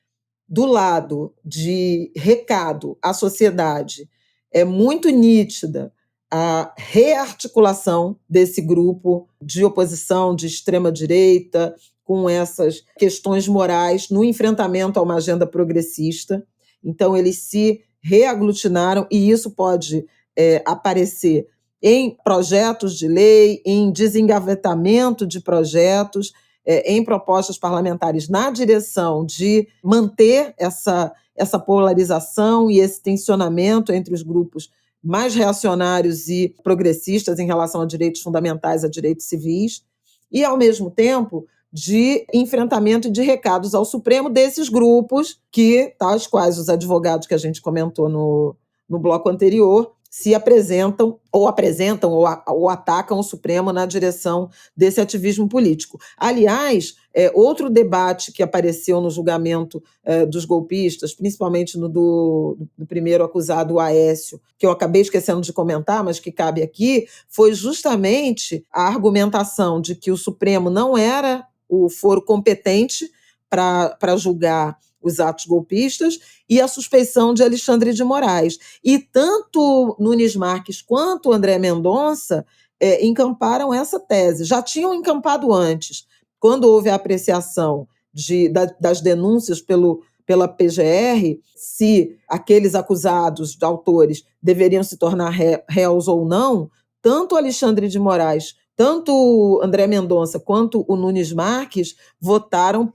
Do lado de recado à sociedade, é muito nítida a rearticulação desse grupo de oposição de extrema-direita, com essas questões morais no enfrentamento a uma agenda progressista. Então, eles se reaglutinaram, e isso pode aparecer em projetos de lei, em desengavetamento de projetos, em propostas parlamentares na direção de manter essa polarização e esse tensionamento entre os grupos mais reacionários e progressistas em relação a direitos fundamentais, a direitos civis, e, ao mesmo tempo, de enfrentamento e de recados ao Supremo desses grupos que, tais quais os advogados que a gente comentou no bloco anterior, se apresentam ou atacam o Supremo na direção desse ativismo político. Aliás, outro debate que apareceu no julgamento dos golpistas, principalmente no do primeiro acusado, o Aécio, que eu acabei esquecendo de comentar, mas que cabe aqui, foi justamente a argumentação de que o Supremo não era o foro competente para julgar os atos golpistas e a suspeição de Alexandre de Moraes. E tanto Nunes Marques quanto André Mendonça encamparam essa tese. Já tinham encampado antes, quando houve a apreciação das denúncias pela PGR, se aqueles acusados, autores, deveriam se tornar réus ou não, tanto Alexandre de Moraes, tanto André Mendonça quanto o Nunes Marques votaram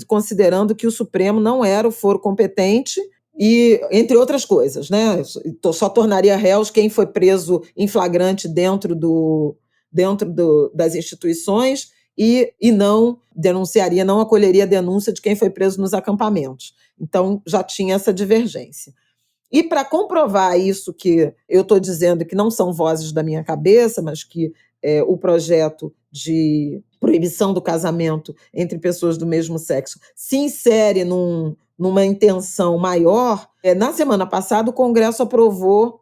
considerando que o Supremo não era o foro competente e, entre outras coisas, né? Só tornaria réus quem foi preso em flagrante dentro das instituições e não denunciaria, não acolheria a denúncia de quem foi preso nos acampamentos. Então, já tinha essa divergência. E para comprovar isso que eu estou dizendo, que não são vozes da minha cabeça, mas que o projeto de proibição do casamento entre pessoas do mesmo sexo se insere numa intenção maior, na semana passada o Congresso aprovou,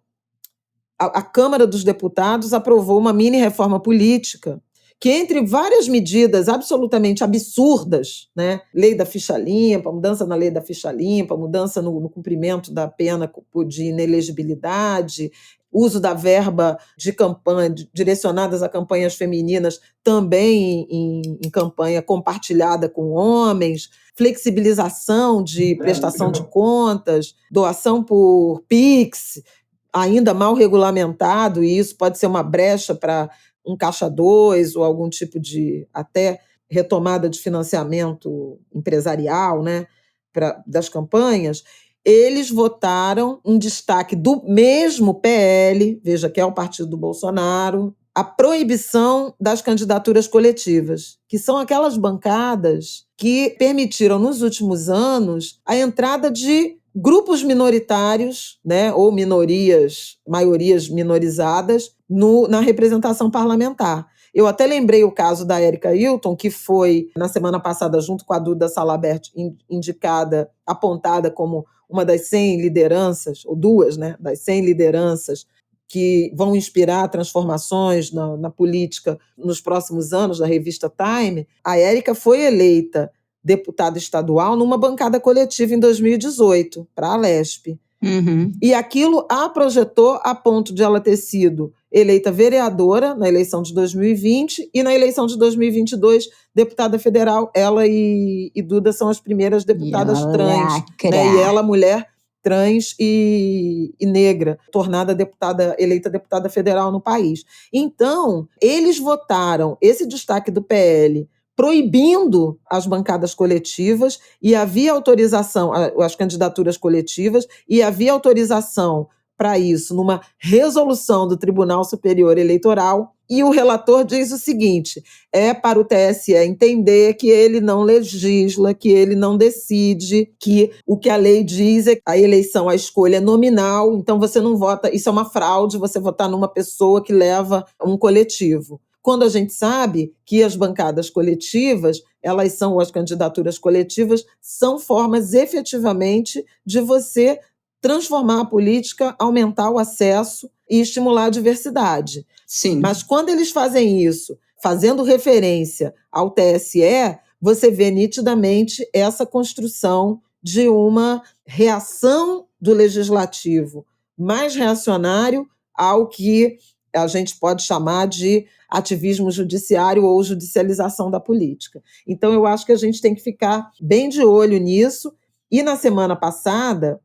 a Câmara dos Deputados aprovou uma mini-reforma política que, entre várias medidas absolutamente absurdas, né, lei da ficha limpa, mudança na lei da ficha limpa, mudança no cumprimento da pena de inelegibilidade, uso da verba de campanha direcionadas a campanhas femininas também em campanha compartilhada com homens, flexibilização de prestação de contas, doação por Pix, ainda mal regulamentado, e isso pode ser uma brecha para um Caixa 2 ou algum tipo de até retomada de financiamento empresarial, né, das campanhas. Eles votaram um destaque do mesmo PL, veja que é o partido do Bolsonaro, a proibição das candidaturas coletivas, que são aquelas bancadas que permitiram nos últimos anos a entrada de grupos minoritários, né, ou maiorias minorizadas, na representação parlamentar. Eu até lembrei o caso da Érica Hilton, que foi, na semana passada, junto com a Duda Salabert, apontada como uma das 100 lideranças, ou duas, né, das 100 lideranças que vão inspirar transformações na política nos próximos anos, da revista Time. A Érica foi eleita deputada estadual numa bancada coletiva em 2018, para a Alesp. Uhum. E aquilo a projetou a ponto de ela ter sido eleita vereadora na eleição de 2020 e na eleição de 2022, deputada federal. Ela e Duda são as primeiras deputadas trans, né? E ela, mulher trans e negra, tornada eleita deputada federal no país. Então, eles votaram esse destaque do PL proibindo as bancadas coletivas, e havia autorização, as candidaturas coletivas, e havia autorização para isso numa resolução do Tribunal Superior Eleitoral, e o relator diz o seguinte: é para o TSE entender que ele não legisla, que ele não decide, que o que a lei diz é que a eleição, a escolha é nominal, então você não vota, isso é uma fraude, você votar numa pessoa que leva um coletivo. Quando a gente sabe que as bancadas coletivas, as candidaturas coletivas, são formas efetivamente de você transformar a política, aumentar o acesso e estimular a diversidade. Sim. Mas quando eles fazem isso, fazendo referência ao TSE, você vê nitidamente essa construção de uma reação do legislativo mais reacionário ao que a gente pode chamar de ativismo judiciário ou judicialização da política. Então, eu acho que a gente tem que ficar bem de olho nisso. E na semana passada,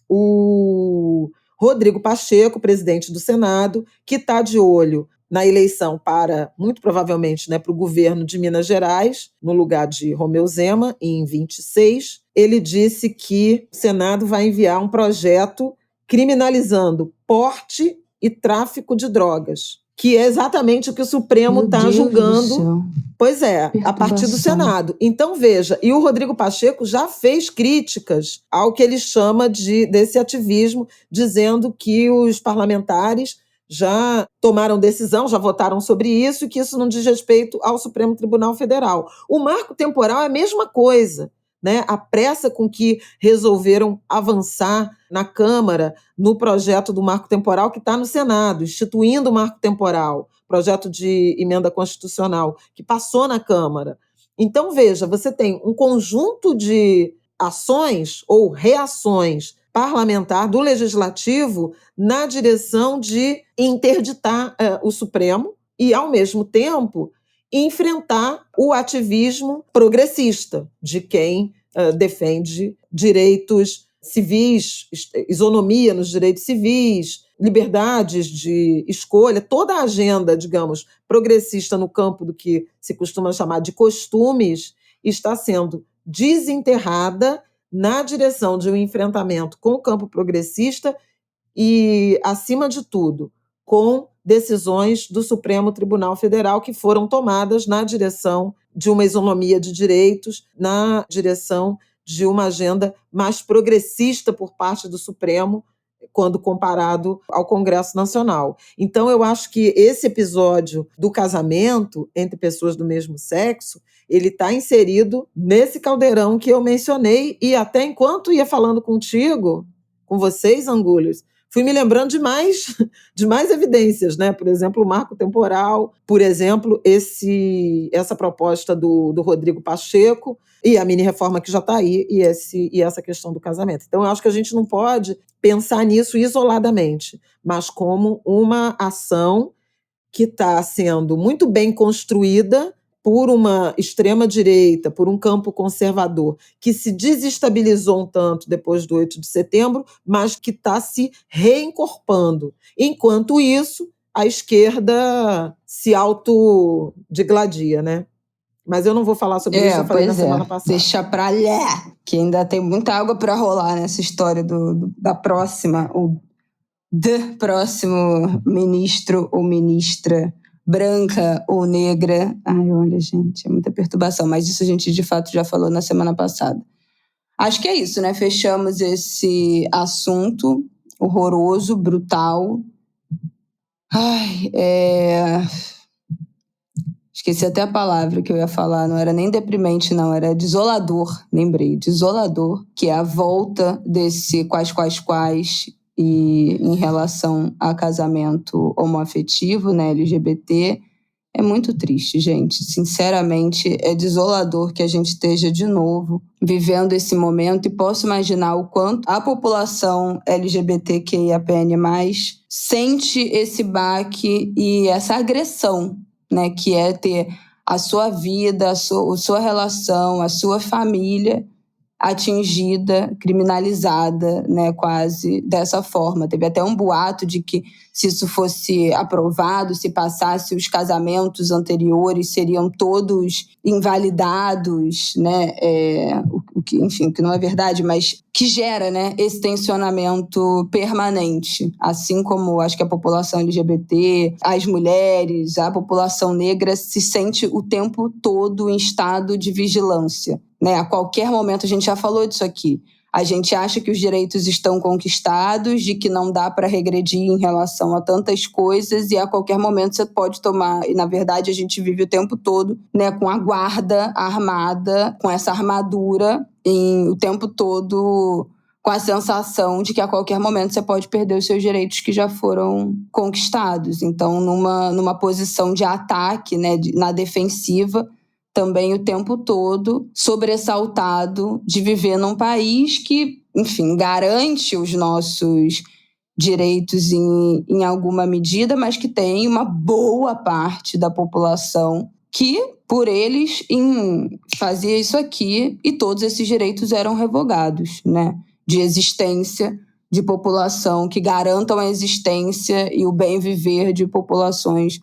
o Rodrigo Pacheco, presidente do Senado, que está de olho na eleição muito provavelmente, né, para o governo de Minas Gerais, no lugar de Romeu Zema, em 26, ele disse que o Senado vai enviar um projeto criminalizando porte e tráfico de drogas. que é exatamente o que o Supremo está julgando. Pois é, a partir do Senado. Então, veja, e o Rodrigo Pacheco já fez críticas ao que ele chama desse ativismo, dizendo que os parlamentares já tomaram decisão, já votaram sobre isso, e que isso não diz respeito ao Supremo Tribunal Federal. O marco temporal é a mesma coisa, né? A pressa com que resolveram avançar na Câmara no projeto do marco temporal que está no Senado, instituindo o marco temporal, projeto de emenda constitucional que passou na Câmara. Então, veja, você tem um conjunto de ações ou reações parlamentar do Legislativo na direção de interditar o Supremo e, ao mesmo tempo, enfrentar o ativismo progressista de quem defende direitos civis, isonomia nos direitos civis, liberdades de escolha, toda a agenda, digamos, progressista no campo do que se costuma chamar de costumes, está sendo desenterrada na direção de um enfrentamento com o campo progressista e, acima de tudo, com decisões do Supremo Tribunal Federal que foram tomadas na direção de uma isonomia de direitos, na direção de uma agenda mais progressista por parte do Supremo, quando comparado ao Congresso Nacional. Então, eu acho que esse episódio do casamento entre pessoas do mesmo sexo, ele está inserido nesse caldeirão que eu mencionei, e até enquanto ia falando contigo, com vocês, Angúlios, fui me lembrando de mais evidências, né? Por exemplo, o marco temporal, por exemplo, essa proposta do Rodrigo Pacheco e a mini-reforma que já está aí e essa questão do casamento. Então, eu acho que a gente não pode pensar nisso isoladamente, mas como uma ação que está sendo muito bem construída por uma extrema-direita, por um campo conservador, que se desestabilizou um tanto depois do 8 de setembro, mas que está se reencorpando. Enquanto isso, a esquerda se autodigladia, né? Mas eu não vou falar sobre isso, eu falei na semana passada. Deixa pra lá, que ainda tem muita água para rolar nessa história da próxima, do próximo ministro ou ministra branca ou negra. Ai, olha, gente, é muita perturbação, mas isso a gente, de fato, já falou na semana passada. Acho que é isso, né? Fechamos esse assunto horroroso, brutal. Ai, esqueci até a palavra que eu ia falar, não era nem deprimente, não, era desolador, lembrei, desolador, que é a volta desse quais, e em relação a casamento homoafetivo, né, LGBT, é muito triste, gente. Sinceramente, é desolador que a gente esteja de novo vivendo esse momento, e posso imaginar o quanto a população LGBTQIAPN+, sente esse baque e essa agressão, né, que é ter a sua vida, a sua relação, a sua família atingida, criminalizada, né, quase dessa forma. Teve até um boato de que, se isso fosse aprovado, se passasse, os casamentos anteriores seriam todos invalidados, né, enfim, o que não é verdade, mas que gera, né, esse tensionamento permanente, assim como acho que a população LGBT, as mulheres, a população negra se sente o tempo todo em estado de vigilância. Né? A qualquer momento, a gente já falou disso aqui, a gente acha que os direitos estão conquistados, de que não dá para regredir em relação a tantas coisas, e a qualquer momento você pode tomar, e na verdade a gente vive o tempo todo, né, com a guarda armada, com essa armadura, o tempo todo com a sensação de que a qualquer momento você pode perder os seus direitos que já foram conquistados. Então, numa posição de ataque, né, na defensiva, também o tempo todo sobressaltado de viver num país que, enfim, garante os nossos direitos em alguma medida, mas que tem uma boa parte da população que, por eles, fazia isso aqui, e todos esses direitos eram revogados, né? De existência de população que garantam a existência e o bem viver de populações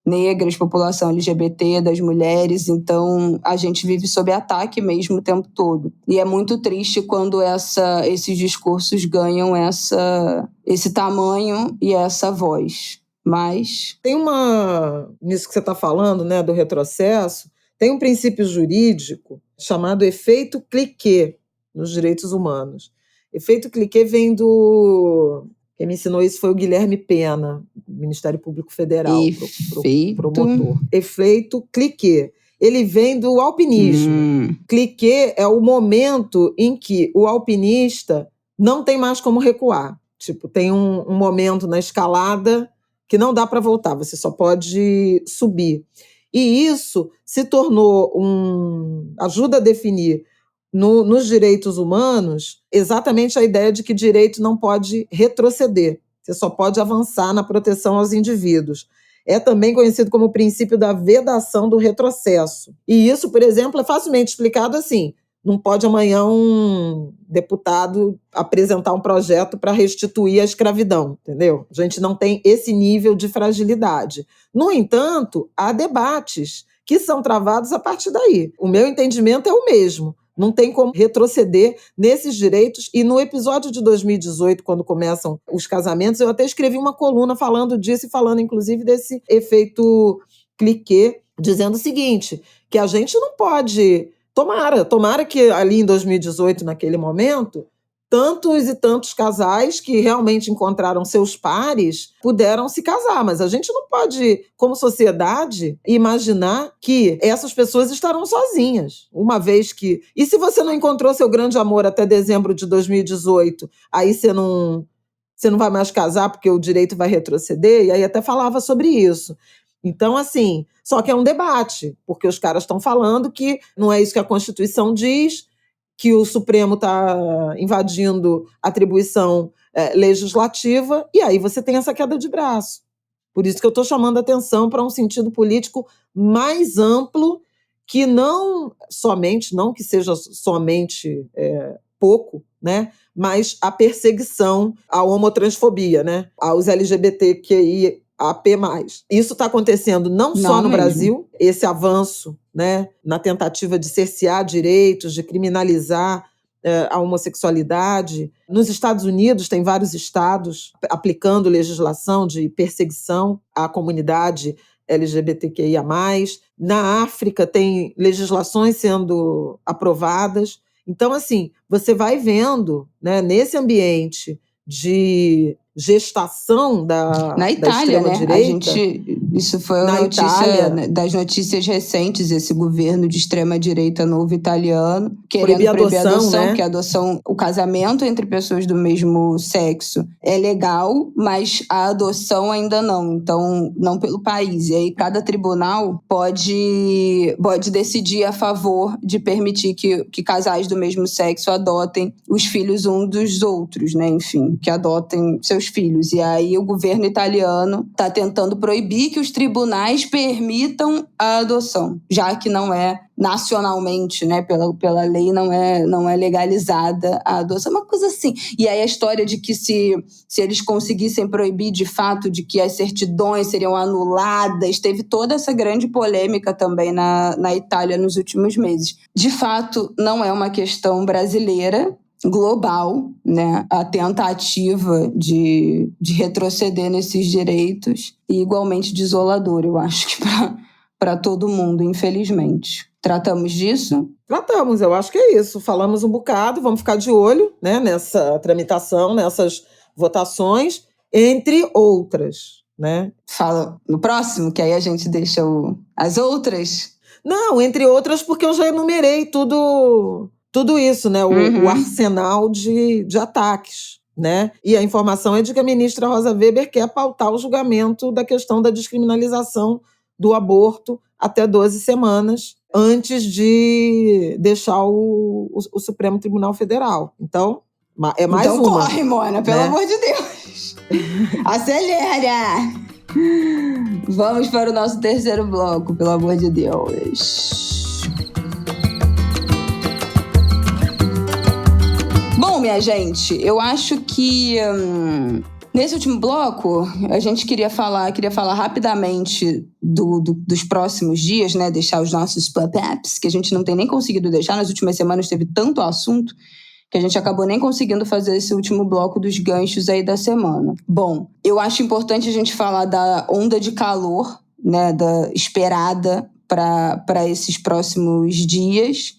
negras, população LGBT, das mulheres. Então, a gente vive sob ataque mesmo o tempo todo. E é muito triste quando esses discursos ganham esse tamanho e essa voz. mas... Nisso que você está falando, né, do retrocesso, tem um princípio jurídico chamado efeito cliquet nos direitos humanos. Efeito cliquet vem Quem me ensinou isso foi o Guilherme Pena, do Ministério Público Federal, promotor. Efeito cliquet. Ele vem do alpinismo. Cliquet é o momento em que o alpinista não tem mais como recuar. Tipo, tem um momento na escalada que não dá para voltar, você só pode subir. E isso se tornou ajuda a definir nos direitos humanos exatamente a ideia de que direito não pode retroceder, você só pode avançar na proteção aos indivíduos. É também conhecido como o princípio da vedação do retrocesso. E isso, por exemplo, é facilmente explicado assim: não pode amanhã um deputado apresentar um projeto para restituir a escravidão, entendeu? A gente não tem esse nível de fragilidade. No entanto, há debates que são travados a partir daí. O meu entendimento é o mesmo. Não tem como retroceder nesses direitos. E no episódio de 2018, quando começam os casamentos, eu até escrevi uma coluna falando disso e falando, inclusive, desse efeito cliquet, dizendo o seguinte, que a gente não pode... Tomara que ali em 2018, naquele momento, tantos e tantos casais que realmente encontraram seus pares puderam se casar, mas a gente não pode, como sociedade, imaginar que essas pessoas estarão sozinhas, uma vez que... E se você não encontrou seu grande amor até dezembro de 2018, aí você não vai mais casar porque o direito vai retroceder? E aí até falava sobre isso. Então, assim, só que é um debate, porque os caras estão falando que não é isso que a Constituição diz, que o Supremo está invadindo a atribuição legislativa, e aí você tem essa queda de braço. Por isso que eu estou chamando a atenção para um sentido político mais amplo, que não que seja somente pouco, né? Mas a perseguição à homotransfobia, né? Aos LGBTQI AP+. Isso está acontecendo não só no Brasil, esse avanço, né, na tentativa de cercear direitos, de criminalizar a homossexualidade. Nos Estados Unidos, tem vários estados aplicando legislação de perseguição à comunidade LGBTQIA+. Na África, tem legislações sendo aprovadas. Então, assim, você vai vendo, né, nesse ambiente de gestação da extrema-direita. Isso foi uma notícia das notícias recentes, esse governo de extrema-direita novo italiano, querendo proibir a adoção, né? Porque a adoção, o casamento entre pessoas do mesmo sexo é legal, mas a adoção ainda não, então não pelo país. E aí cada tribunal pode decidir a favor de permitir que casais do mesmo sexo adotem os filhos um dos outros, né? Enfim, que adotem seus filhos. E aí o governo italiano está tentando proibir que os tribunais permitam a adoção, já que não é nacionalmente, né, pela lei não é legalizada a adoção, uma coisa assim. E aí a história de que se eles conseguissem proibir de fato, de que as certidões seriam anuladas, teve toda essa grande polêmica também na Itália nos últimos meses. De fato, não é uma questão brasileira, global, né, a tentativa de retroceder nesses direitos, e igualmente desolador, eu acho que para todo mundo, infelizmente. Tratamos disso? Tratamos, eu acho que é isso. Falamos um bocado, vamos ficar de olho, né, nessa tramitação, nessas votações, entre outras, né? Fala no próximo, que aí a gente deixa as outras? Não, entre outras, porque eu já enumerei tudo isso, né? O arsenal de ataques, né? E a informação é de que a ministra Rosa Weber quer pautar o julgamento da questão da descriminalização do aborto até 12 semanas antes de deixar o Supremo Tribunal Federal. Então, é mais uma. Então corre, Mona, pelo amor de Deus. Acelera! Vamos para o nosso terceiro bloco, pelo amor de Deus. Bom, minha gente, eu acho que nesse último bloco a gente queria falar rapidamente dos próximos dias, né? Deixar os nossos pop-ups, que a gente não tem nem conseguido deixar. Nas últimas semanas teve tanto assunto que a gente acabou nem conseguindo fazer esse último bloco dos ganchos aí da semana. Bom, eu acho importante a gente falar da onda de calor, né, esperada para esses próximos dias.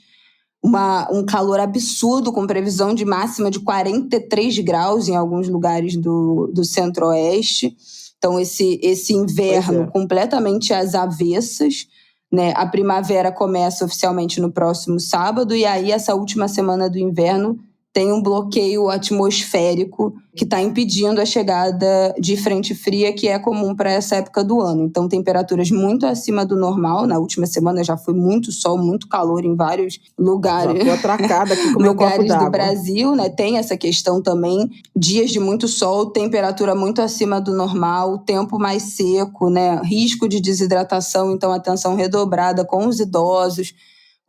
Um calor absurdo, com previsão de máxima de 43 graus em alguns lugares do centro-oeste. Então, esse inverno completamente às avessas, né? A primavera começa oficialmente no próximo sábado, e aí essa última semana do inverno tem um bloqueio atmosférico que está impedindo a chegada de frente fria, que é comum para essa época do ano. Então, temperaturas muito acima do normal. Na última semana já foi muito sol, muito calor em vários lugares. Já tô atracada aqui com o meu copo d'água. Do Brasil, né? Tem essa questão também. Dias de muito sol, temperatura muito acima do normal, tempo mais seco, né? Risco de desidratação, então atenção redobrada com os idosos,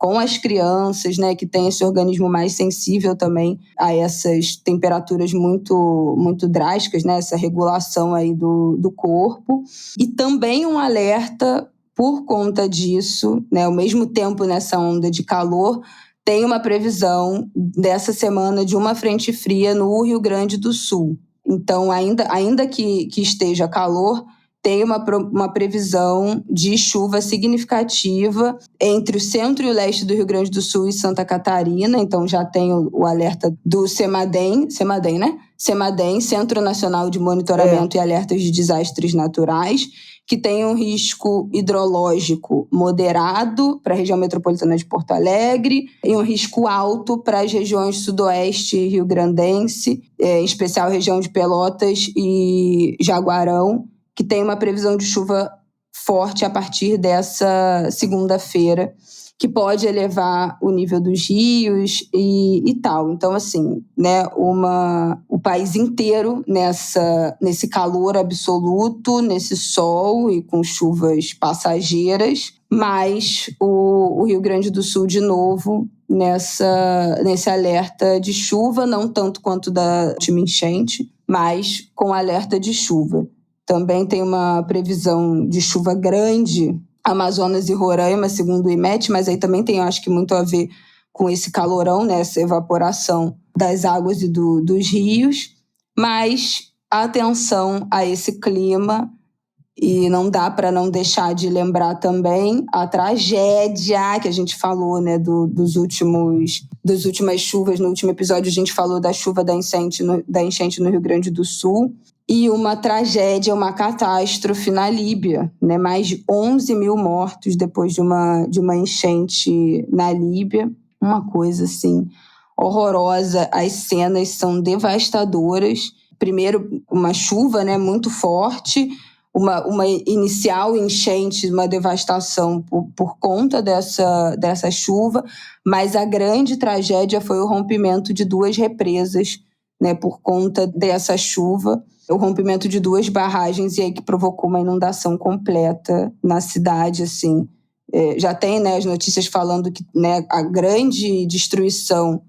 com as crianças, né, que têm esse organismo mais sensível também a essas temperaturas muito, muito drásticas, né, essa regulação aí do corpo. E também um alerta por conta disso, né, ao mesmo tempo nessa onda de calor, tem uma previsão dessa semana de uma frente fria no Rio Grande do Sul. Então, ainda que esteja calor, tem uma previsão de chuva significativa entre o centro e o leste do Rio Grande do Sul e Santa Catarina. Então já tem o alerta do CEMADEM, né? CEMADEM, Centro Nacional de Monitoramento e Alertas de Desastres Naturais, que tem um risco hidrológico moderado para a região metropolitana de Porto Alegre e um risco alto para as regiões sudoeste e rio-grandense, em especial a região de Pelotas e Jaguarão, que tem uma previsão de chuva forte a partir dessa segunda-feira, que pode elevar o nível dos rios e tal. Então, assim, né, o país inteiro nesse calor absoluto, nesse sol e com chuvas passageiras, mas o Rio Grande do Sul, de novo, nesse alerta de chuva, não tanto quanto da última enchente, mas com alerta de chuva. Também tem uma previsão de chuva grande, Amazonas e Roraima, segundo o IMET, mas aí também tem, eu acho que, muito a ver com esse calorão, né, essa evaporação das águas e dos rios. Mas atenção a esse clima, e não dá para não deixar de lembrar também a tragédia que a gente falou, né, das últimas chuvas. No último episódio a gente falou da chuva da enchente no Rio Grande do Sul. E uma tragédia, uma catástrofe na Líbia, né? Mais de 11 mil mortos depois de uma enchente na Líbia. Uma coisa, assim, horrorosa. As cenas são devastadoras. Primeiro, uma chuva, né, muito forte, uma inicial enchente, uma devastação por conta dessa chuva, mas a grande tragédia foi o rompimento de 2 represas, né, por conta dessa chuva. O rompimento de 2 barragens, e aí que provocou uma inundação completa na cidade, assim. Já tem, né, as notícias falando que, né, a grande destruição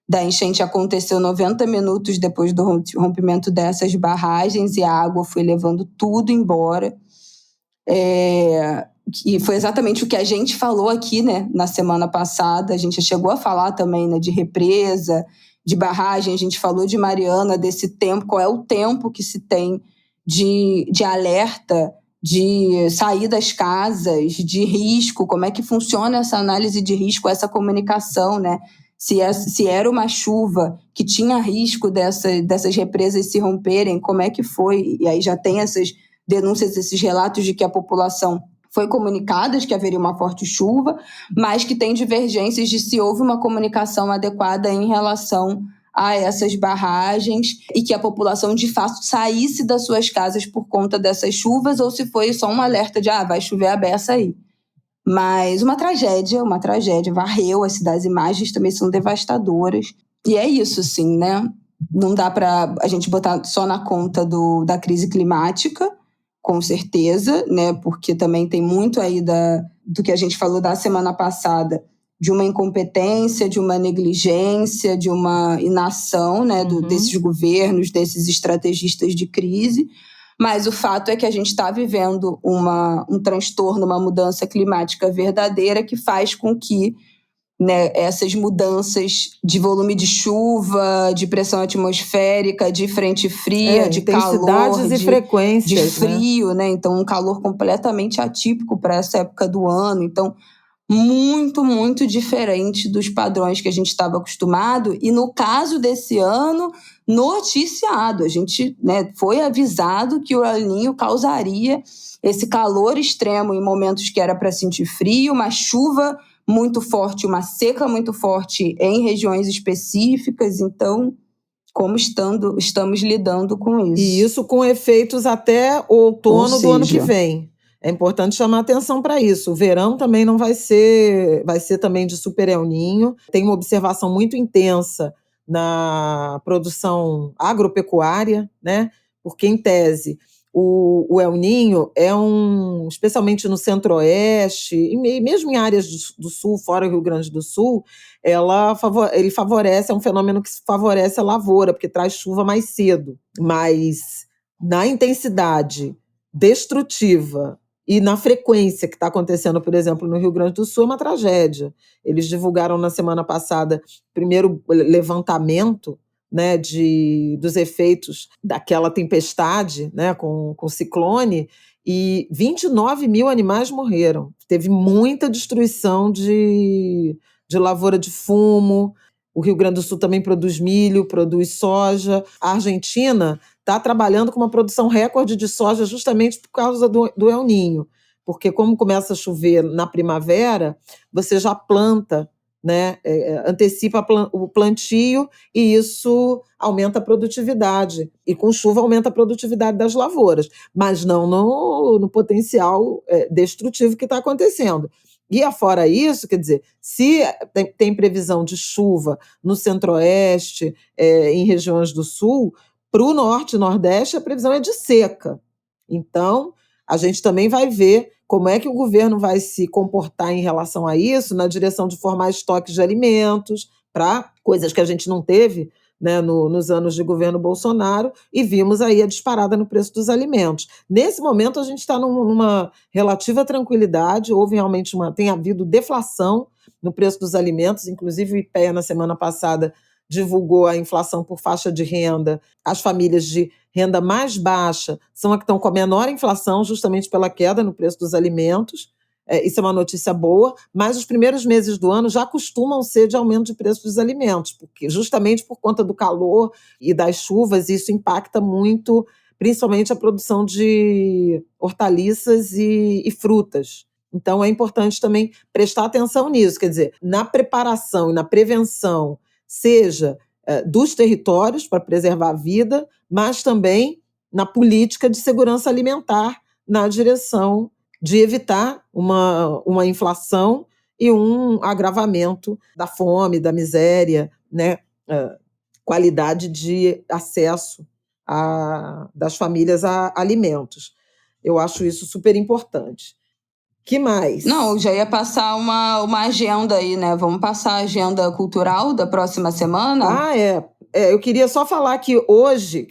da enchente aconteceu 90 minutos depois do rompimento dessas barragens, e a água foi levando tudo embora. E foi exatamente o que a gente falou aqui, né, na semana passada. A gente chegou a falar também, né, de represa, de barragem, a gente falou de Mariana, desse tempo, qual é o tempo que se tem de alerta, de sair das casas, de risco, como é que funciona essa análise de risco, essa comunicação, né? Se era uma chuva que tinha risco dessas represas se romperem, como é que foi? E aí já tem essas denúncias, esses relatos de que a população foi comunicada de que haveria uma forte chuva, mas que tem divergências de se houve uma comunicação adequada em relação a essas barragens e que a população de fato saísse das suas casas por conta dessas chuvas, ou se foi só um alerta de vai chover a beça aí. Mas uma tragédia, varreu as cidades, as imagens também são devastadoras. E é isso, assim, né? Não dá para a gente botar só na conta da crise climática, com certeza, né? Porque também tem muito aí do que a gente falou da semana passada, de uma incompetência, de uma negligência, de uma inação, né? Desses governos, desses estrategistas de crise. Mas o fato é que a gente está vivendo um transtorno, uma mudança climática verdadeira que faz com que né, essas mudanças de volume de chuva, de pressão atmosférica, de frente fria, de calor, intensidades e frequências, de frio, né? Então, um calor completamente atípico para essa época do ano. Então, muito, muito diferente dos padrões que a gente estava acostumado. E no caso desse ano, noticiado. A gente, né, foi avisado que o El Niño causaria esse calor extremo em momentos que era para sentir frio, uma chuva muito forte, uma seca muito forte em regiões específicas. Então, como estamos lidando com isso? E isso com efeitos até outono do ano que vem. É importante chamar atenção para isso. O verão também não vai ser também de super El Niño. Tem uma observação muito intensa na produção agropecuária, né? Porque, em tese, o El Niño especialmente no centro-oeste, e mesmo em áreas do sul, fora do Rio Grande do Sul, ele favorece, é um fenômeno que favorece a lavoura, porque traz chuva mais cedo. Mas na intensidade destrutiva e na frequência que está acontecendo, por exemplo, no Rio Grande do Sul, é uma tragédia. Eles divulgaram na semana passada o primeiro levantamento, né, dos efeitos daquela tempestade, né, com ciclone, e 29 mil animais morreram. Teve muita destruição de lavoura de fumo. O Rio Grande do Sul também produz milho, produz soja. A Argentina está trabalhando com uma produção recorde de soja justamente por causa do El Niño, porque como começa a chover na primavera, você já planta, né, antecipa o plantio, e isso aumenta a produtividade. E com chuva aumenta a produtividade das lavouras, mas não no potencial destrutivo que está acontecendo. E afora isso, quer dizer, se tem previsão de chuva no centro-oeste, em regiões do sul, para o norte e nordeste a previsão é de seca. Então, a gente também vai ver como é que o governo vai se comportar em relação a isso, na direção de formar estoques de alimentos, para coisas que a gente não teve, né, nos anos de governo Bolsonaro, e vimos aí a disparada no preço dos alimentos. Nesse momento, a gente está numa relativa tranquilidade, tem havido deflação no preço dos alimentos, inclusive o IPEA, na semana passada, divulgou a inflação por faixa de renda. As famílias de renda mais baixa são as que estão com a menor inflação, justamente pela queda no preço dos alimentos. Isso é uma notícia boa, mas os primeiros meses do ano já costumam ser de aumento de preço dos alimentos, porque justamente por conta do calor e das chuvas, isso impacta muito, principalmente a produção de hortaliças e frutas. Então é importante também prestar atenção nisso, quer dizer, na preparação e na prevenção, seja dos territórios para preservar a vida, mas também na política de segurança alimentar, na direção de evitar uma inflação e um agravamento da fome, da miséria, né? Qualidade de acesso das famílias a alimentos. Eu acho isso super importante. Que mais? Não, eu já ia passar uma agenda aí, né? Vamos passar a agenda cultural da próxima semana? Eu queria só falar que hoje,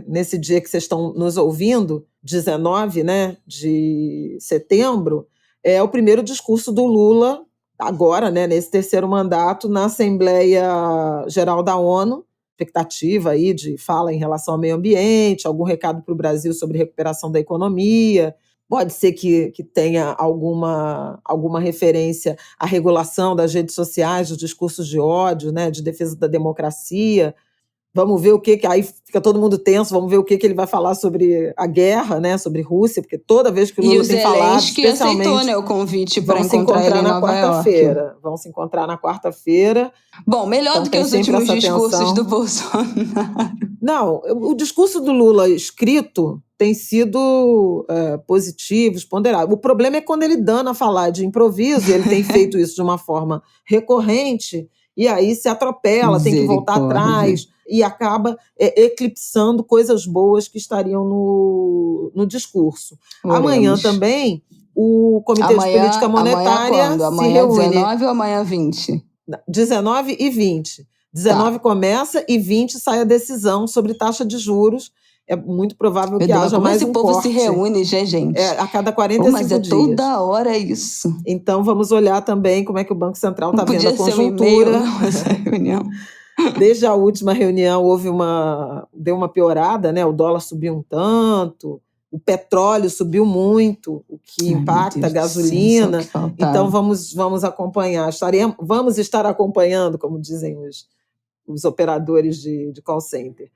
nesse dia que vocês estão nos ouvindo, 19, né, de setembro, é o primeiro discurso do Lula, agora, né, nesse terceiro mandato, na Assembleia Geral da ONU, expectativa aí de fala em relação ao meio ambiente, algum recado para o Brasil sobre recuperação da economia. Pode ser que tenha alguma referência à regulação das redes sociais, dos discursos de ódio, né, de defesa da democracia. Vamos ver aí fica todo mundo tenso, vamos ver o que ele vai falar sobre a guerra, né, sobre Rússia, porque toda vez que o Lula tem falado, especialmente... aceitou, né, o convite para encontrar ele em Nova York. Vão se encontrar na quarta-feira. Bom, melhor do que os últimos discursos do Bolsonaro. Não, o discurso do Lula escrito tem sido positivo, ponderado. O problema é quando ele dana a falar de improviso, e ele tem feito isso de uma forma recorrente, e aí se atropela, tem que voltar atrás, e acaba eclipsando coisas boas que estariam no discurso. Amanhã também, o Comitê de Política Monetária amanhã se reúne. 19 ou amanhã 20? 19 e 20. 19 começa e 20 sai a decisão sobre taxa de juros. é muito provável que Meu Deus, haja como mais esse um povo corte. se reúne, gente? A cada Pô, 45 mas é dias. toda hora isso. Então, vamos olhar também como é que o Banco Central está Não vendo a podia ser um e-mail, conjuntura. não, essa reunião. Desde a última reunião deu uma piorada, né? O dólar subiu um tanto, o petróleo subiu muito, o que impacta a gasolina. Então vamos acompanhar. Vamos estar acompanhando, como dizem os operadores de call center.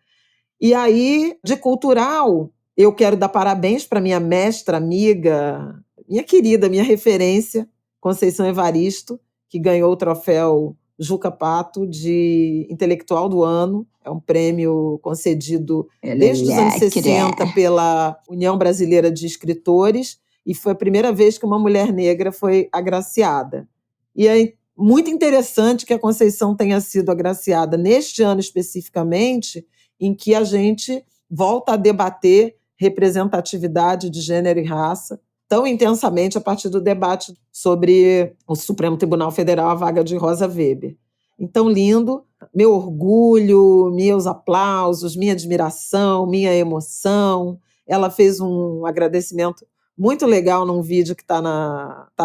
E aí, de cultural, eu quero dar parabéns para minha mestra, amiga, minha querida, minha referência, Conceição Evaristo, que ganhou o troféu Juca Pato de Intelectual do Ano. É um prêmio concedido desde os anos 60 pela União Brasileira de Escritores, e foi a primeira vez que uma mulher negra foi agraciada. E é muito interessante que a Conceição tenha sido agraciada neste ano especificamente, em que a gente volta a debater representatividade de gênero e raça tão intensamente a partir do debate sobre o Supremo Tribunal Federal, a vaga de Rosa Weber. Então, lindo, meu orgulho, meus aplausos, minha admiração, minha emoção. Ela fez um agradecimento muito legal num vídeo que está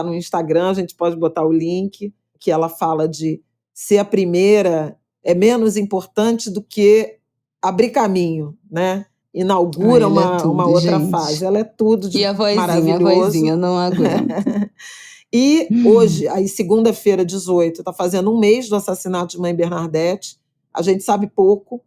no Instagram, a gente pode botar o link, que ela fala de ser a primeira é menos importante do que abrir caminho, né? Inaugura uma outra fase. Ela é tudo de maravilhoso. A vozinha, eu não aguento. E hoje, aí segunda-feira, 18, está fazendo um mês do assassinato de Mãe Bernadette. A gente sabe pouco,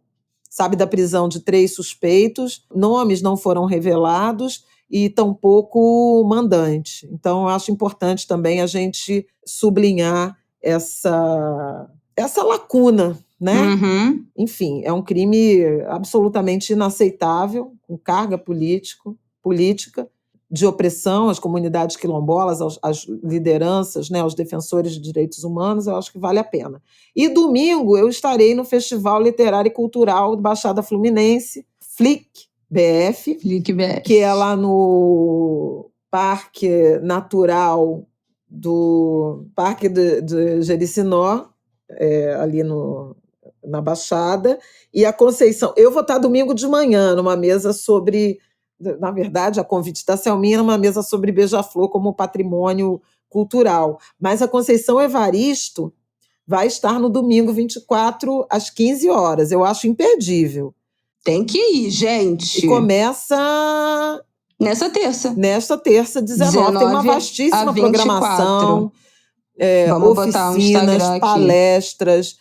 sabe da prisão de 3 suspeitos, nomes não foram revelados e tampouco o mandante. Então, eu acho importante também a gente sublinhar essa lacuna, né? Uhum. Enfim, é um crime absolutamente inaceitável, com carga política, de opressão às comunidades quilombolas, às lideranças, né, aos defensores de direitos humanos. Eu acho que vale a pena. E domingo eu estarei no Festival Literário e Cultural do Baixada Fluminense, Flick BF, que é lá no Parque Natural do Parque de Jericinó, ali na Baixada, e a Conceição. Eu vou estar domingo de manhã numa mesa sobre, na verdade, a convite da Selminha, numa mesa sobre Beija-Flor como patrimônio cultural. Mas a Conceição Evaristo vai estar no domingo 24, às 15 horas. Eu acho imperdível. Tem que ir, gente. E começa nesta terça, 19. Tem uma vastíssima programação. Oficinas, palestras,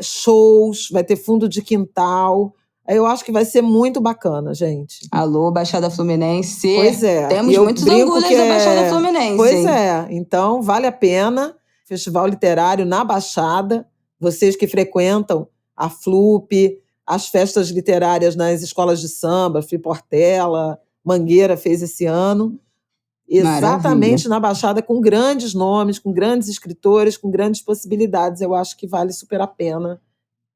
shows, vai ter fundo de quintal. Eu acho que vai ser muito bacana, gente. Alô, Baixada Fluminense. Pois é. Temos muitos orgulhos da Baixada Fluminense. Pois é. Então, vale a pena. Festival Literário na Baixada. Vocês que frequentam a FLUP, as festas literárias nas escolas de samba, Frei Portela, Mangueira fez esse ano. Exatamente. Maravilha. Na Baixada, com grandes nomes, com grandes escritores, com grandes possibilidades. Eu acho que vale super a pena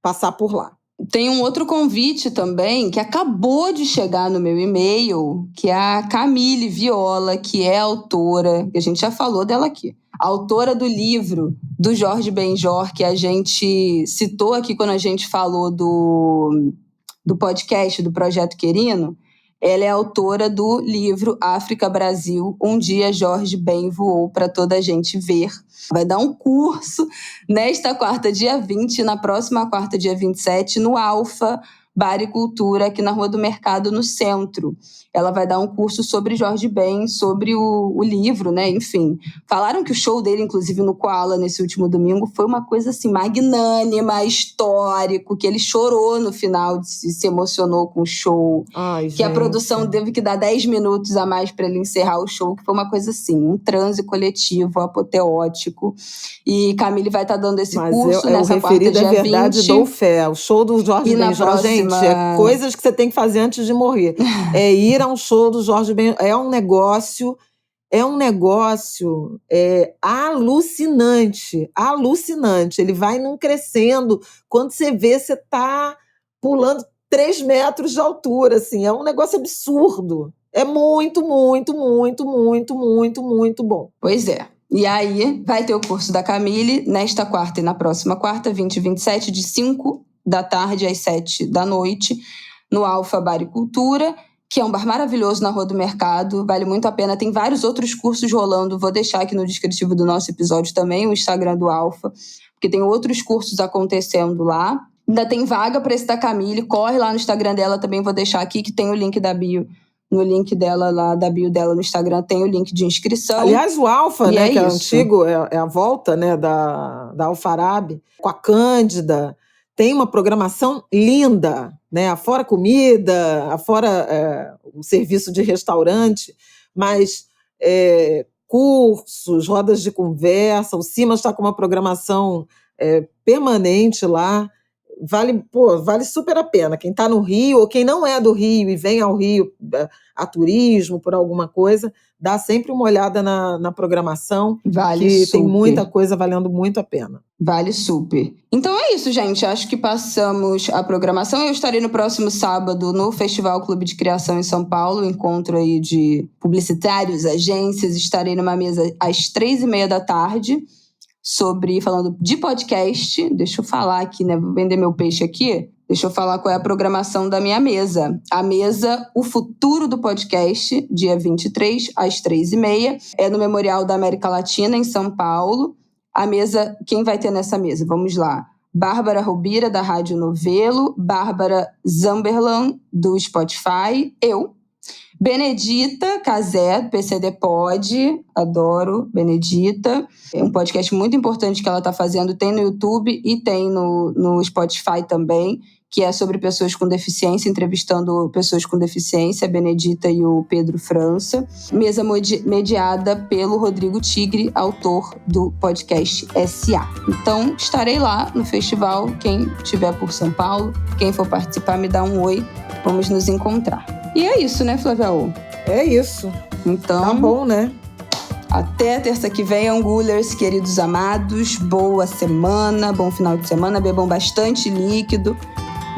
passar por lá. Tem um outro convite também, que acabou de chegar no meu e-mail, que é a Camille Viola, que é autora, que a gente já falou dela aqui, autora do livro do Jorge Benjor, que a gente citou aqui quando a gente falou do podcast, do Projeto Querino. Ela é autora do livro África Brasil, Um Dia Jorge Ben Voou para Toda a Gente Ver. Vai dar um curso nesta quarta, dia 20, e na próxima quarta, dia 27, no Alfa Bar e Cultura, aqui na Rua do Mercado, no centro. Ela vai dar um curso sobre Jorge Ben, sobre o livro, né? Enfim. Falaram que o show dele, inclusive no Koala, nesse último domingo, foi uma coisa assim, magnânima, histórico, que ele chorou no final, se emocionou com o show. Ai, que a produção teve que dar 10 minutos a mais para ele encerrar o show, que foi uma coisa assim, um transe coletivo, apoteótico. E Camille vai estar dando esse curso nessa quarta, dia 20. É verdade, dou fé. O show do Jorge Benjor, gente, é coisas que você tem que fazer antes de morrer. É ir a um show do Jorge Benjor. É um negócio alucinante. Ele vai num crescendo. Quando você vê, você está pulando 3 metros de altura. Assim. É um negócio absurdo. É muito, muito, muito, muito, muito, muito bom. Pois é. E aí, vai ter o curso da Camille nesta quarta e na próxima quarta, 20 e 27, de 5 da tarde às 7 da noite, no Alfa Baricultura, que é um bar maravilhoso na Rua do Mercado, vale muito a pena. Tem vários outros cursos rolando, vou deixar aqui no descritivo do nosso episódio também o Instagram do Alfa, porque tem outros cursos acontecendo lá. Ainda tem vaga para esse da Camille, corre lá no Instagram dela, também vou deixar aqui, que tem o link da bio. No link dela lá, da bio dela no Instagram, tem o link de inscrição. Aliás, o Alfa, né, que é isso. antigo, é a volta, né, da Alfarab, com a Cândida, tem uma programação linda, né, afora comida, afora o serviço de restaurante, mas cursos, rodas de conversa, o Simas está com uma programação permanente lá, vale super a pena. Quem está no Rio, ou quem não é do Rio e vem ao Rio a turismo, por alguma coisa, dá sempre uma olhada na programação, vale que super. Tem muita coisa valendo muito a pena. Vale super. Então é isso, gente. Acho que passamos a programação. Eu estarei no próximo sábado no Festival Clube de Criação em São Paulo, encontro aí de publicitários, agências. Estarei numa mesa às 3h30 da tarde, falando de podcast. Deixa eu falar aqui, né? Vou vender meu peixe aqui. Deixa eu falar qual é a programação da minha mesa. A mesa O Futuro do Podcast, dia 23, às 3h30. É no Memorial da América Latina, em São Paulo. A mesa, quem vai ter nessa mesa? Vamos lá. Bárbara Rubira, da Rádio Novelo. Bárbara Zamberlan, do Spotify. Eu. Benedita Cazé, do PCD Pod, adoro Benedita. É um podcast muito importante que ela está fazendo, tem no YouTube e tem no Spotify também, que é sobre pessoas com deficiência, entrevistando pessoas com deficiência, a Benedita e o Pedro França. Mesa mediada pelo Rodrigo Tigre, autor do podcast SA. Então, estarei lá no festival, quem estiver por São Paulo, quem for participar, me dá um oi, vamos nos encontrar. E é isso, né, Flávia? É isso. Então, tá bom, né? Até terça que vem, Angulers, queridos amados. Boa semana, bom final de semana. Bebam bastante líquido.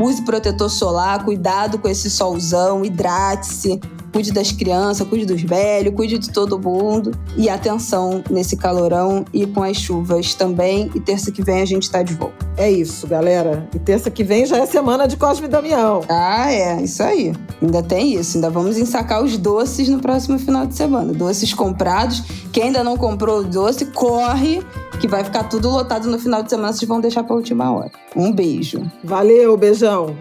Use protetor solar, cuidado com esse solzão, hidrate-se. Cuide das crianças, cuide dos velhos, cuide de todo mundo. E atenção nesse calorão e com as chuvas também. E terça que vem a gente tá de volta. É isso, galera. E terça que vem já é semana de Cosme e Damião. Ah, isso aí. Ainda tem isso. Ainda vamos ensacar os doces no próximo final de semana. Doces comprados. Quem ainda não comprou o doce, corre, que vai ficar tudo lotado no final de semana. Vocês vão deixar pra última hora. Um beijo. Valeu, beijão.